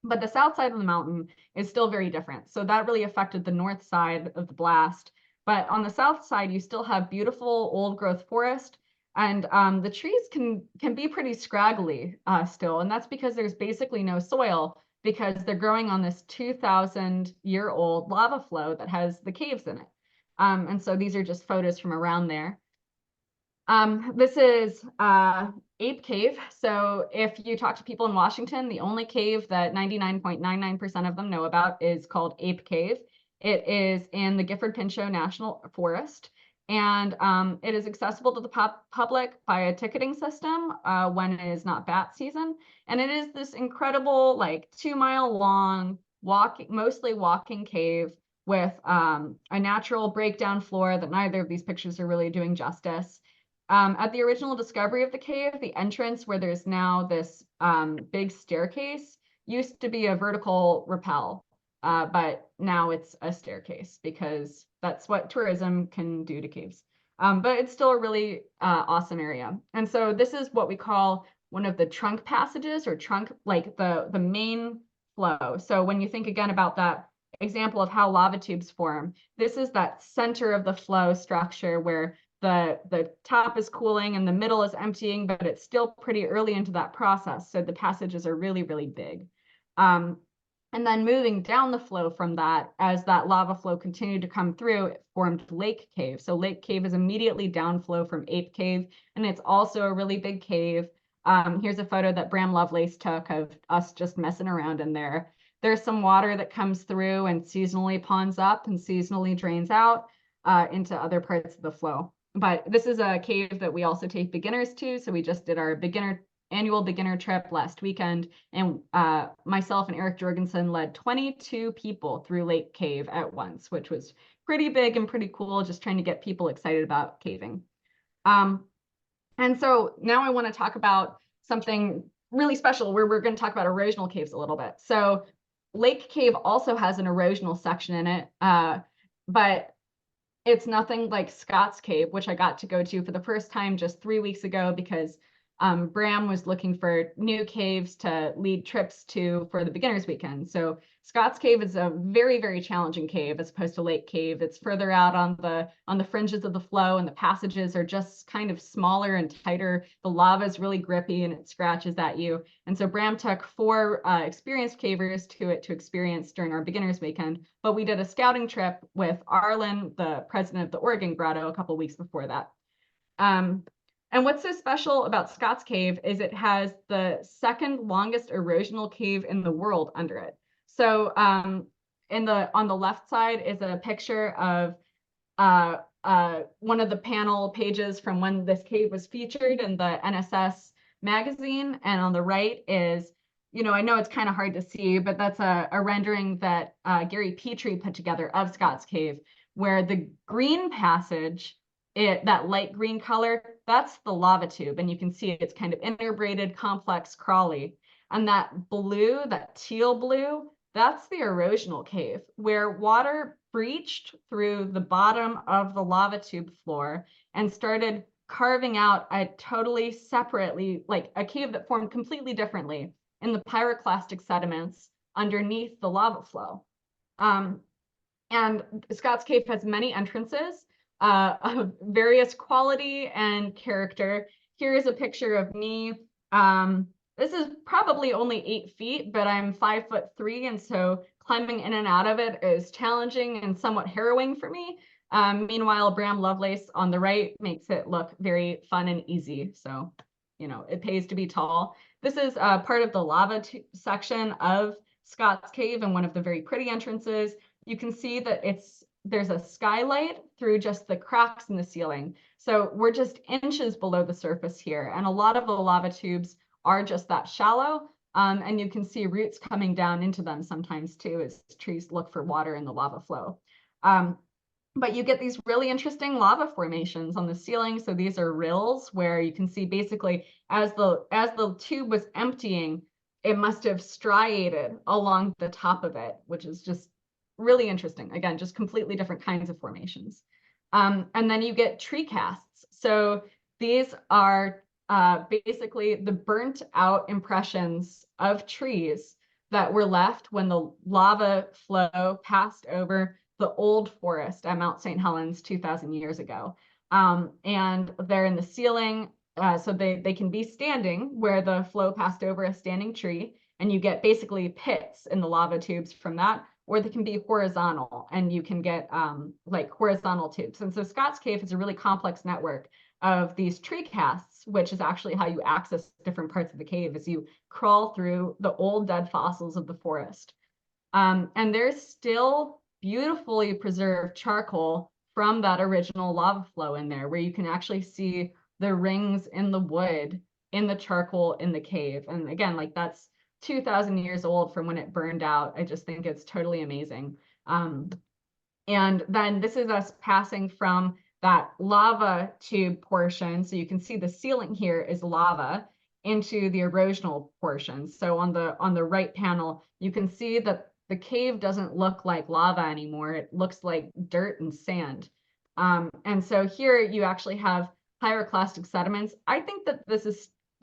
But the south side of the mountain is still very different. So that really affected the north side of the blast. But on the south side, you still have beautiful old growth forest. And the trees can be pretty scraggly still. And that's because there's basically no soil, because they're growing on this 2,000-year-old lava flow that has the caves in it. And so these are just photos from around there. This is Ape Cave. So if you talk to people in Washington, the only cave that 99.99% of them know about is called Ape Cave. It is in the Gifford-Pinchot National Forest, and it is accessible to the public by a ticketing system when it is not bat season. And it is this incredible, like 2-mile long, mostly walking cave with a natural breakdown floor that neither of these pictures are really doing justice. At the original discovery of the cave, the entrance where there's now this big staircase used to be a vertical rappel, but now it's a staircase because that's what tourism can do to caves. But it's still a really awesome area. And so this is what we call one of the trunk passages, or trunk, like the main flow. So when you think again about that example of how lava tubes form, this is that center of the flow structure where the top is cooling and the middle is emptying, but it's still pretty early into that process. So the passages are really, really big. And then moving down the flow from that, as that lava flow continued to come through, it formed Lake Cave. So Lake Cave is immediately downflow from Ape Cave, and it's also a really big cave. Here's a photo that Bram Lovelace took of us just messing around in there. There's some water that comes through and seasonally ponds up and seasonally drains out into other parts of the flow. But this is a cave that we also take beginners to. So we just did our annual beginner trip last weekend, and myself and Eric Jorgensen led 22 people through Lake Cave at once, which was pretty big and pretty cool, just trying to get people excited about caving. And so now I want to talk about something really special where we're going to talk about erosional caves a little bit. So Lake Cave also has an erosional section in it, but it's nothing like Scott's Cave, which I got to go to for the first time just 3 weeks ago because Bram was looking for new caves to lead trips to for the beginners weekend. So Scott's Cave is a very, very challenging cave as opposed to Lake Cave. It's further out on the fringes of the flow, and the passages are just kind of smaller and tighter. The lava is really grippy and it scratches at you. And so Bram took 4 experienced cavers to it to experience during our beginners weekend. But we did a scouting trip with Arlen, the president of the Oregon Grotto, a couple weeks before that. And what's so special about Scott's Cave is it has the second longest erosional cave in the world under it. So on the left side is a picture of one of the panel pages from when this cave was featured in the NSS magazine. And on the right is, I know it's kind of hard to see, but that's a rendering that Gary Petrie put together of Scott's Cave, where the green passage, that light green color, that's the lava tube. And you can see it's kind of interbraided, complex, crawly. And that blue, that teal blue, that's the erosional cave, where water breached through the bottom of the lava tube floor and started carving out a totally separately, like a cave that formed completely differently in the pyroclastic sediments underneath the lava flow. And Scott's Cave has many entrances of various quality and character. Here is a picture of me. This is probably only 8 feet, but I'm 5'3", and so climbing in and out of it is challenging and somewhat harrowing for me. Meanwhile, Bram Lovelace on the right makes it look very fun and easy. So, it pays to be tall. This is part of the lava section of Scott's Cave and one of the very pretty entrances. You can see that there's a skylight through just the cracks in the ceiling. So we're just inches below the surface here. And a lot of the lava tubes are just that shallow. And you can see roots coming down into them sometimes too, as trees look for water in the lava flow. But you get these really interesting lava formations on the ceiling. So these are rills where you can see basically as the tube was emptying, it must have striated along the top of it, which is just really interesting. Again, just completely different kinds of formations. And then you get tree casts. So these are basically the burnt out impressions of trees that were left when the lava flow passed over the old forest at Mount St. Helens 2,000 years ago. And they're in the ceiling, so they can be standing where the flow passed over a standing tree, and you get basically pits in the lava tubes from that, or they can be horizontal, and you can get like horizontal tubes. And so Scott's Cave is a really complex network of these tree casts, which is actually how you access different parts of the cave as you crawl through the old dead fossils of the forest. And there's still beautifully preserved charcoal from that original lava flow in there, where you can actually see the rings in the wood, in the charcoal, in the cave. And again, like that's 2,000 years old from when it burned out. I just think it's totally amazing. And then this is us passing from that lava tube portion. So you can see the ceiling here is lava into the erosional portion. So on the right panel, you can see that the cave doesn't look like lava anymore. It looks like dirt and sand. And so here you actually have pyroclastic sediments. I think that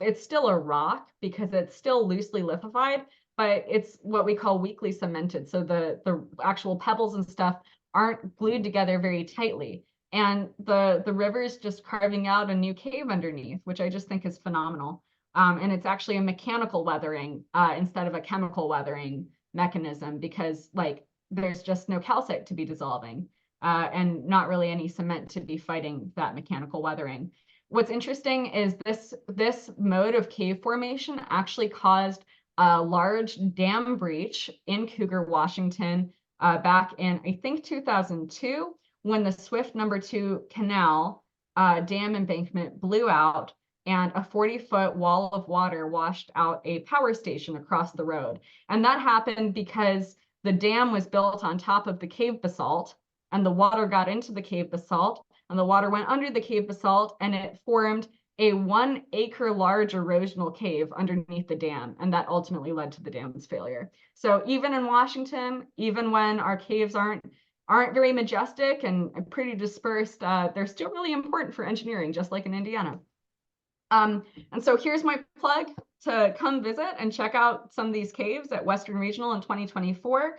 it's still a rock because it's still loosely lithified, but it's what we call weakly cemented. So the actual pebbles and stuff aren't glued together very tightly. And the river is just carving out a new cave underneath, which I just think is phenomenal. And it's actually a mechanical weathering instead of a chemical weathering mechanism, because like there's just no calcite to be dissolving and not really any cement to be fighting that mechanical weathering. What's interesting is this mode of cave formation actually caused a large dam breach in Cougar, Washington, back in, I think, 2002, when the Swift #2 Canal dam embankment blew out and a 40-foot wall of water washed out a power station across the road. And that happened because the dam was built on top of the cave basalt, and the water got into the cave basalt, and the water went under the cave basalt, and it formed a 1 acre large erosional cave underneath the dam, and that ultimately led to the dam's failure. So even in Washington, even when our caves aren't very majestic and pretty dispersed, they're still really important for engineering, just like in Indiana. And so here's my plug to come visit and check out some of these caves at Western Regional in 2024.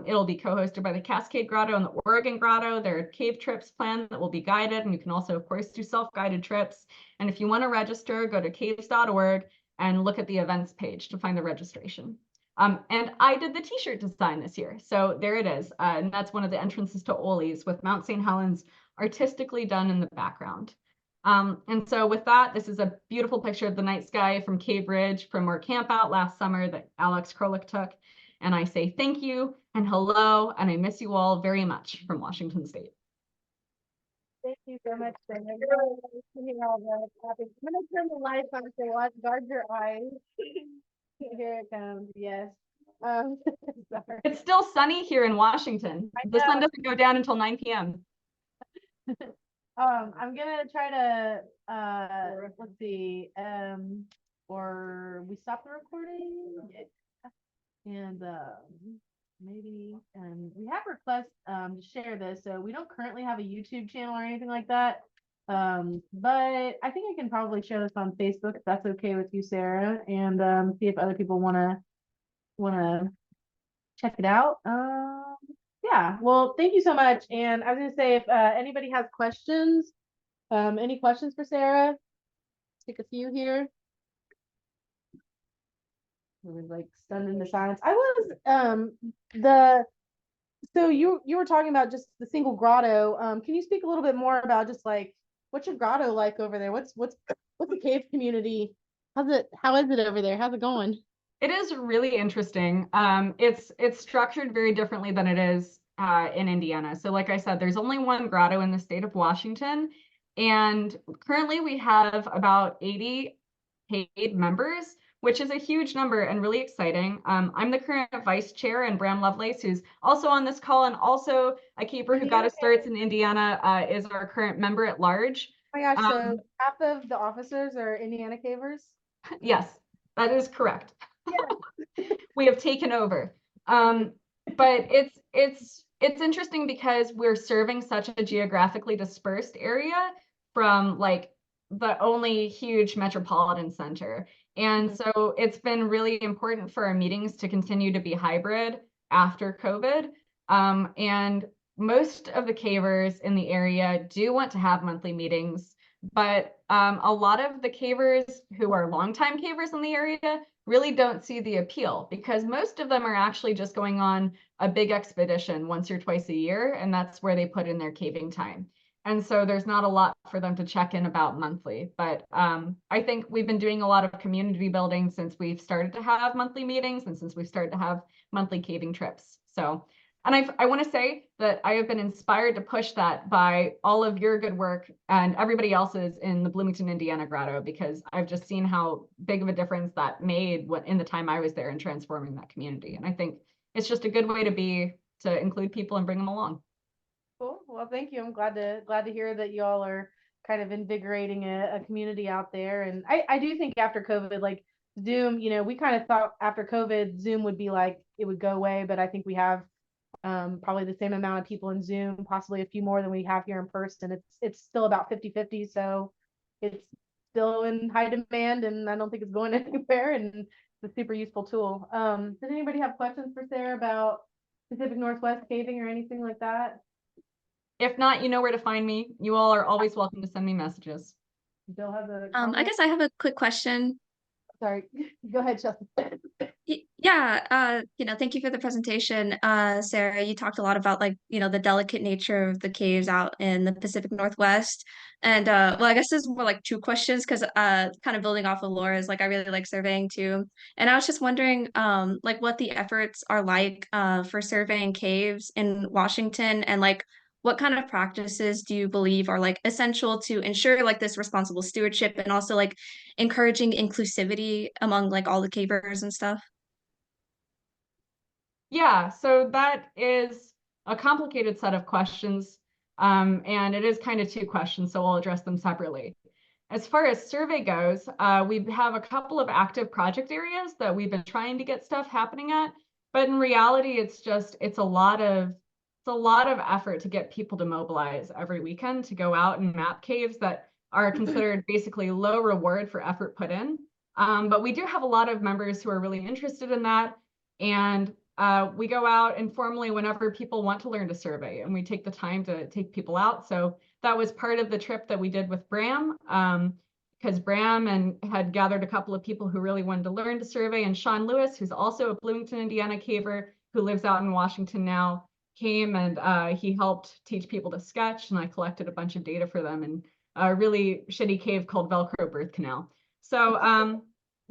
It'll be co-hosted by the Cascade Grotto and the Oregon Grotto. There are cave trips planned that will be guided, and you can also, of course, do self-guided trips. And if you want to register, go to caves.org and look at the events page to find the registration. And I did the t-shirt design this year, so there it is. And that's one of the entrances to Ole's with Mount St. Helens artistically done in the background. And so with that, this is a beautiful picture of the night sky from Cave Ridge from our camp out last summer that Alex Krolik took. And I say thank you and hello, and I miss you all very much from Washington State. Thank you so much, Sarah. I'm gonna turn the lights on, so watch, guard your eyes. Here it comes, yes. Sorry. It's still sunny here in Washington. The sun doesn't go down until 9 p.m. I'm gonna try to let's see, or we stop the recording, and maybe, and we have requests to share this, so we don't currently have a YouTube channel or anything like that, but I think I can probably share this on Facebook if that's okay with you, Sarah, and see if other people wanna check it out. Yeah, well, thank you so much. And I was gonna say, if anybody has questions, any questions for Sarah? Take a few here. We were like stunned into silence. I was so you were talking about just the single grotto. Can you speak a little bit more about just like what's your grotto like over there? What's the cave community? How is it over there? How's it going? It is really interesting. It's structured very differently than it is in Indiana. So like I said, there's only one grotto in the state of Washington. And currently we have about 80 paid members, which is a huge number and really exciting. I'm the current vice chair, and Bram Lovelace, who's also on this call and also a keeper who got his starts in Indiana, is our current member at large. Oh my gosh, so half of the officers are Indiana cavers? Yes, that is correct. We have taken over. But it's interesting because we're serving such a geographically dispersed area from like the only huge metropolitan center. And so it's been really important for our meetings to continue to be hybrid after COVID. And most of the cavers in the area do want to have monthly meetings, but a lot of the cavers who are longtime cavers in the area really don't see the appeal, because most of them are actually just going on a big expedition once or twice a year, and that's where they put in their caving time. And so there's not a lot for them to check in about monthly. But I think we've been doing a lot of community building since we've started to have monthly meetings and since we've started to have monthly caving trips. So, and I want to say that I have been inspired to push that by all of your good work and everybody else's in the Bloomington, Indiana grotto, because I've just seen how big of a difference that made in the time I was there in transforming that community. And I think it's just a good way to include people and bring them along. Cool. Well, thank you. I'm glad to hear that y'all are kind of invigorating a community out there. And I do think after COVID, like Zoom, we kind of thought after COVID, Zoom would be like it would go away, but I think we have probably the same amount of people in Zoom, possibly a few more than we have here in person. It's still about 50-50, so it's still in high demand, and I don't think it's going anywhere. And it's a super useful tool. Does anybody have questions for Sarah about Pacific Northwest caving or anything like that? If not, you know where to find me. You all are always welcome to send me messages. Bill has a I comment. guess I have a quick question. Sorry, go ahead, Chelsea. Yeah, thank you for the presentation. Sarah, you talked a lot about like, the delicate nature of the caves out in the Pacific Northwest. And well, I guess there's more like two questions because kind of building off of Laura's, like I really like surveying too. And I was just wondering like what the efforts are like for surveying caves in Washington and like what kind of practices do you believe are like essential to ensure like this responsible stewardship and also like encouraging inclusivity among like all the cavers and stuff? Yeah, so that is a complicated set of questions. And it is kind of two questions, so we'll address them separately. As far as survey goes, we have a couple of active project areas that we've been trying to get stuff happening at, but in reality, it's a lot of effort to get people to mobilize every weekend to go out and map caves that are considered basically low reward for effort put in. But we do have a lot of members who are really interested in that. And we go out informally whenever people want to learn to survey, and we take the time to take people out. So that was part of the trip that we did with Bram, because Bram had gathered a couple of people who really wanted to learn to survey, and Sean Lewis, who's also a Bloomington, Indiana caver who lives out in Washington now, came and he helped teach people to sketch, and I collected a bunch of data for them in a really shitty cave called Velcro Birth Canal. So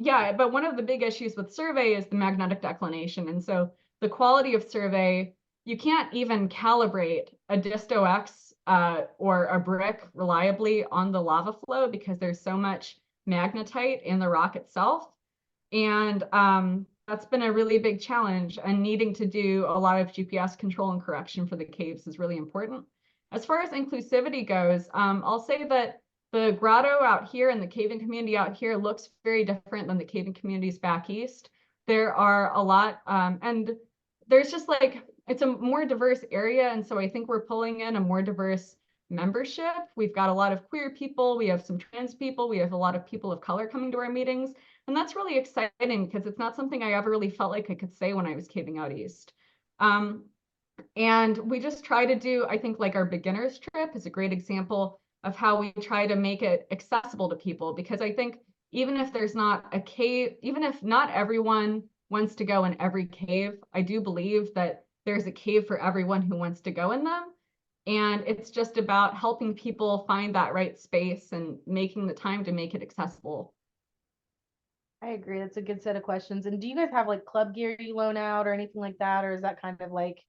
yeah, but one of the big issues with survey is the magnetic declination. And so the quality of survey, you can't even calibrate a Disto-X or a brick reliably on the lava flow because there's so much magnetite in the rock itself. And that's been a really big challenge, and needing to do a lot of GPS control and correction for the caves is really important. As far as inclusivity goes, I'll say that the grotto out here and the caving community out here looks very different than the caving communities back east. There are a lot, and there's just like, it's a more diverse area. And so I think we're pulling in a more diverse membership. We've got a lot of queer people, we have some trans people, we have a lot of people of color coming to our meetings. And that's really exciting because it's not something I ever really felt like I could say when I was caving out east. And we just try to do, I think like our beginners trip is a great example of how we try to make it accessible to people, because I think even if there's not a cave, even if not everyone wants to go in every cave, I do believe that there's a cave for everyone who wants to go in them. And it's just about helping people find that right space and making the time to make it accessible. I agree. That's a good set of questions. And do you guys have like club gear you loan out or anything like that? Or is that kind of like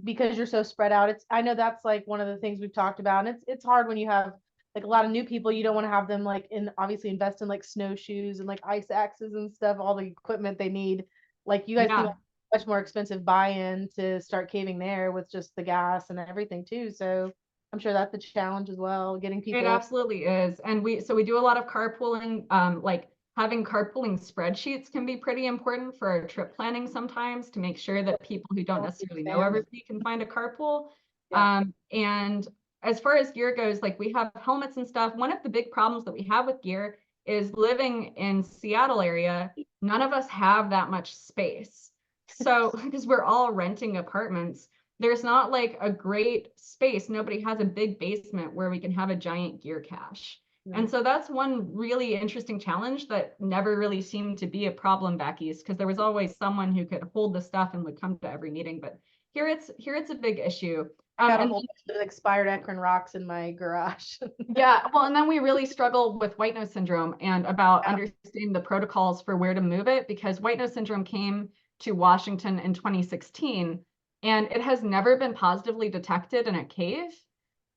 because you're so spread out? I know that's like one of the things we've talked about. And it's hard when you have like a lot of new people. You don't want to have them like obviously invest in like snowshoes and like ice axes and stuff, all the equipment they need. Like you guys Yeah. much more expensive buy-in to start caving there with just the gas and everything too. So I'm sure that's a challenge as well, getting people. It absolutely is. And we do a lot of carpooling, like having carpooling spreadsheets can be pretty important for our trip planning sometimes to make sure that people who don't necessarily know everybody can find a carpool. Yeah. And as far as gear goes, like we have helmets and stuff. One of the big problems that we have with gear is living in Seattle area, none of us have that much space. So because we're all renting apartments, there's not like a great space. Nobody has a big basement where we can have a giant gear cache. And so that's one really interesting challenge that never really seemed to be a problem back east, because there was always someone who could hold the stuff and would come to every meeting. But here it's a big issue. I got a whole bunch of expired Ekron rocks in my garage. Yeah, well, and then we really struggle with white nose syndrome and about understanding the protocols for where to move it, because white nose syndrome came to Washington in 2016, and it has never been positively detected in a cave,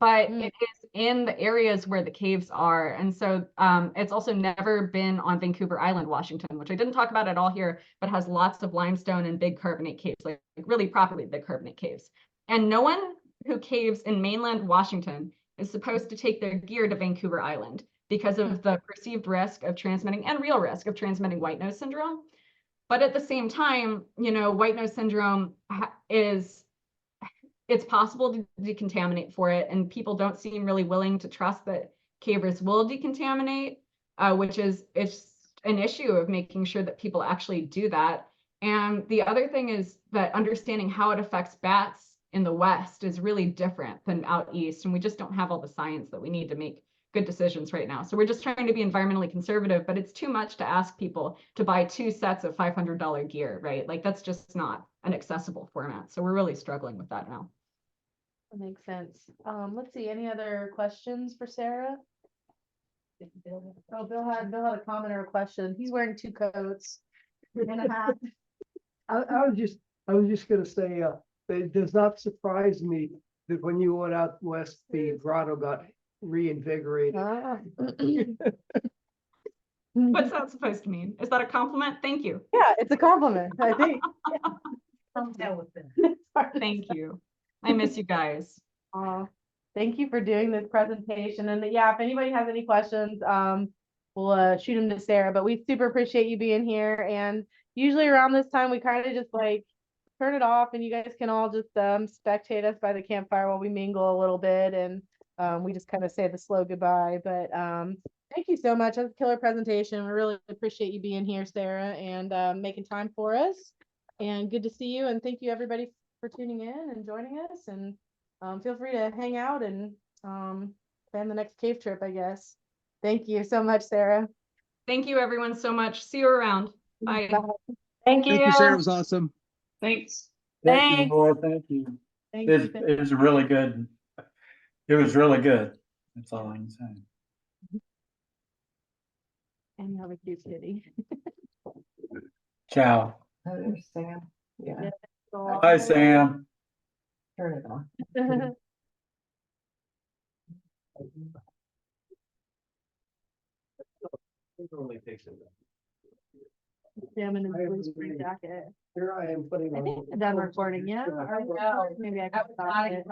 but it is in the areas where the caves are. And so it's also never been on Vancouver Island, Washington, which I didn't talk about at all here, but has lots of limestone and big carbonate caves, like really properly big carbonate caves. And no one who caves in mainland Washington is supposed to take their gear to Vancouver Island because of the perceived risk of transmitting and real risk of transmitting white nose syndrome. But at the same time, white nose syndrome it's possible to decontaminate for it, and people don't seem really willing to trust that cavers will decontaminate, which is it's an issue of making sure that people actually do that. And the other thing is that understanding how it affects bats in the West is really different than out East, and we just don't have all the science that we need to make good decisions right now. So we're just trying to be environmentally conservative, but it's too much to ask people to buy 2 sets of $500 gear, right? Like that's just not an accessible format. So we're really struggling with that now. That makes sense. Let's see, any other questions for Sarah? Oh, Bill had a comment or a question. He's wearing 2 coats and a hat. I was just gonna say, it does not surprise me that when you went out west, the grotto got reinvigorated. Ah. What's that supposed to mean? Is that a compliment? Thank you. Yeah, it's a compliment, I think. Thank you. I miss you guys. Thank you for doing this presentation. And yeah, if anybody has any questions, we'll shoot them to Sarah, but we super appreciate you being here. And usually around this time, we kind of just like turn it off and you guys can all just spectate us by the campfire while we mingle a little bit. And we just kind of say the slow goodbye, but thank you so much. That's a killer presentation. We really appreciate you being here, Sarah, and making time for us. And good to see you. And thank you everybody for tuning in and joining us. And feel free to hang out and plan the next cave trip, I guess. Thank you so much, Sarah. Thank you everyone so much. See you around. Bye. Bye. Thank you. Sarah, it was awesome. Thanks. Thank you, Thanks. Laura. Thank you. Thank you. It was really good. It was really good. That's all I can say. And you have a cute kitty. Ciao. There's Sam. Yeah, Hi, Sam. turn it on. Sam in his blue spring jacket. Here I am putting I on. think I'm done recording, yeah? Or maybe I can stop it.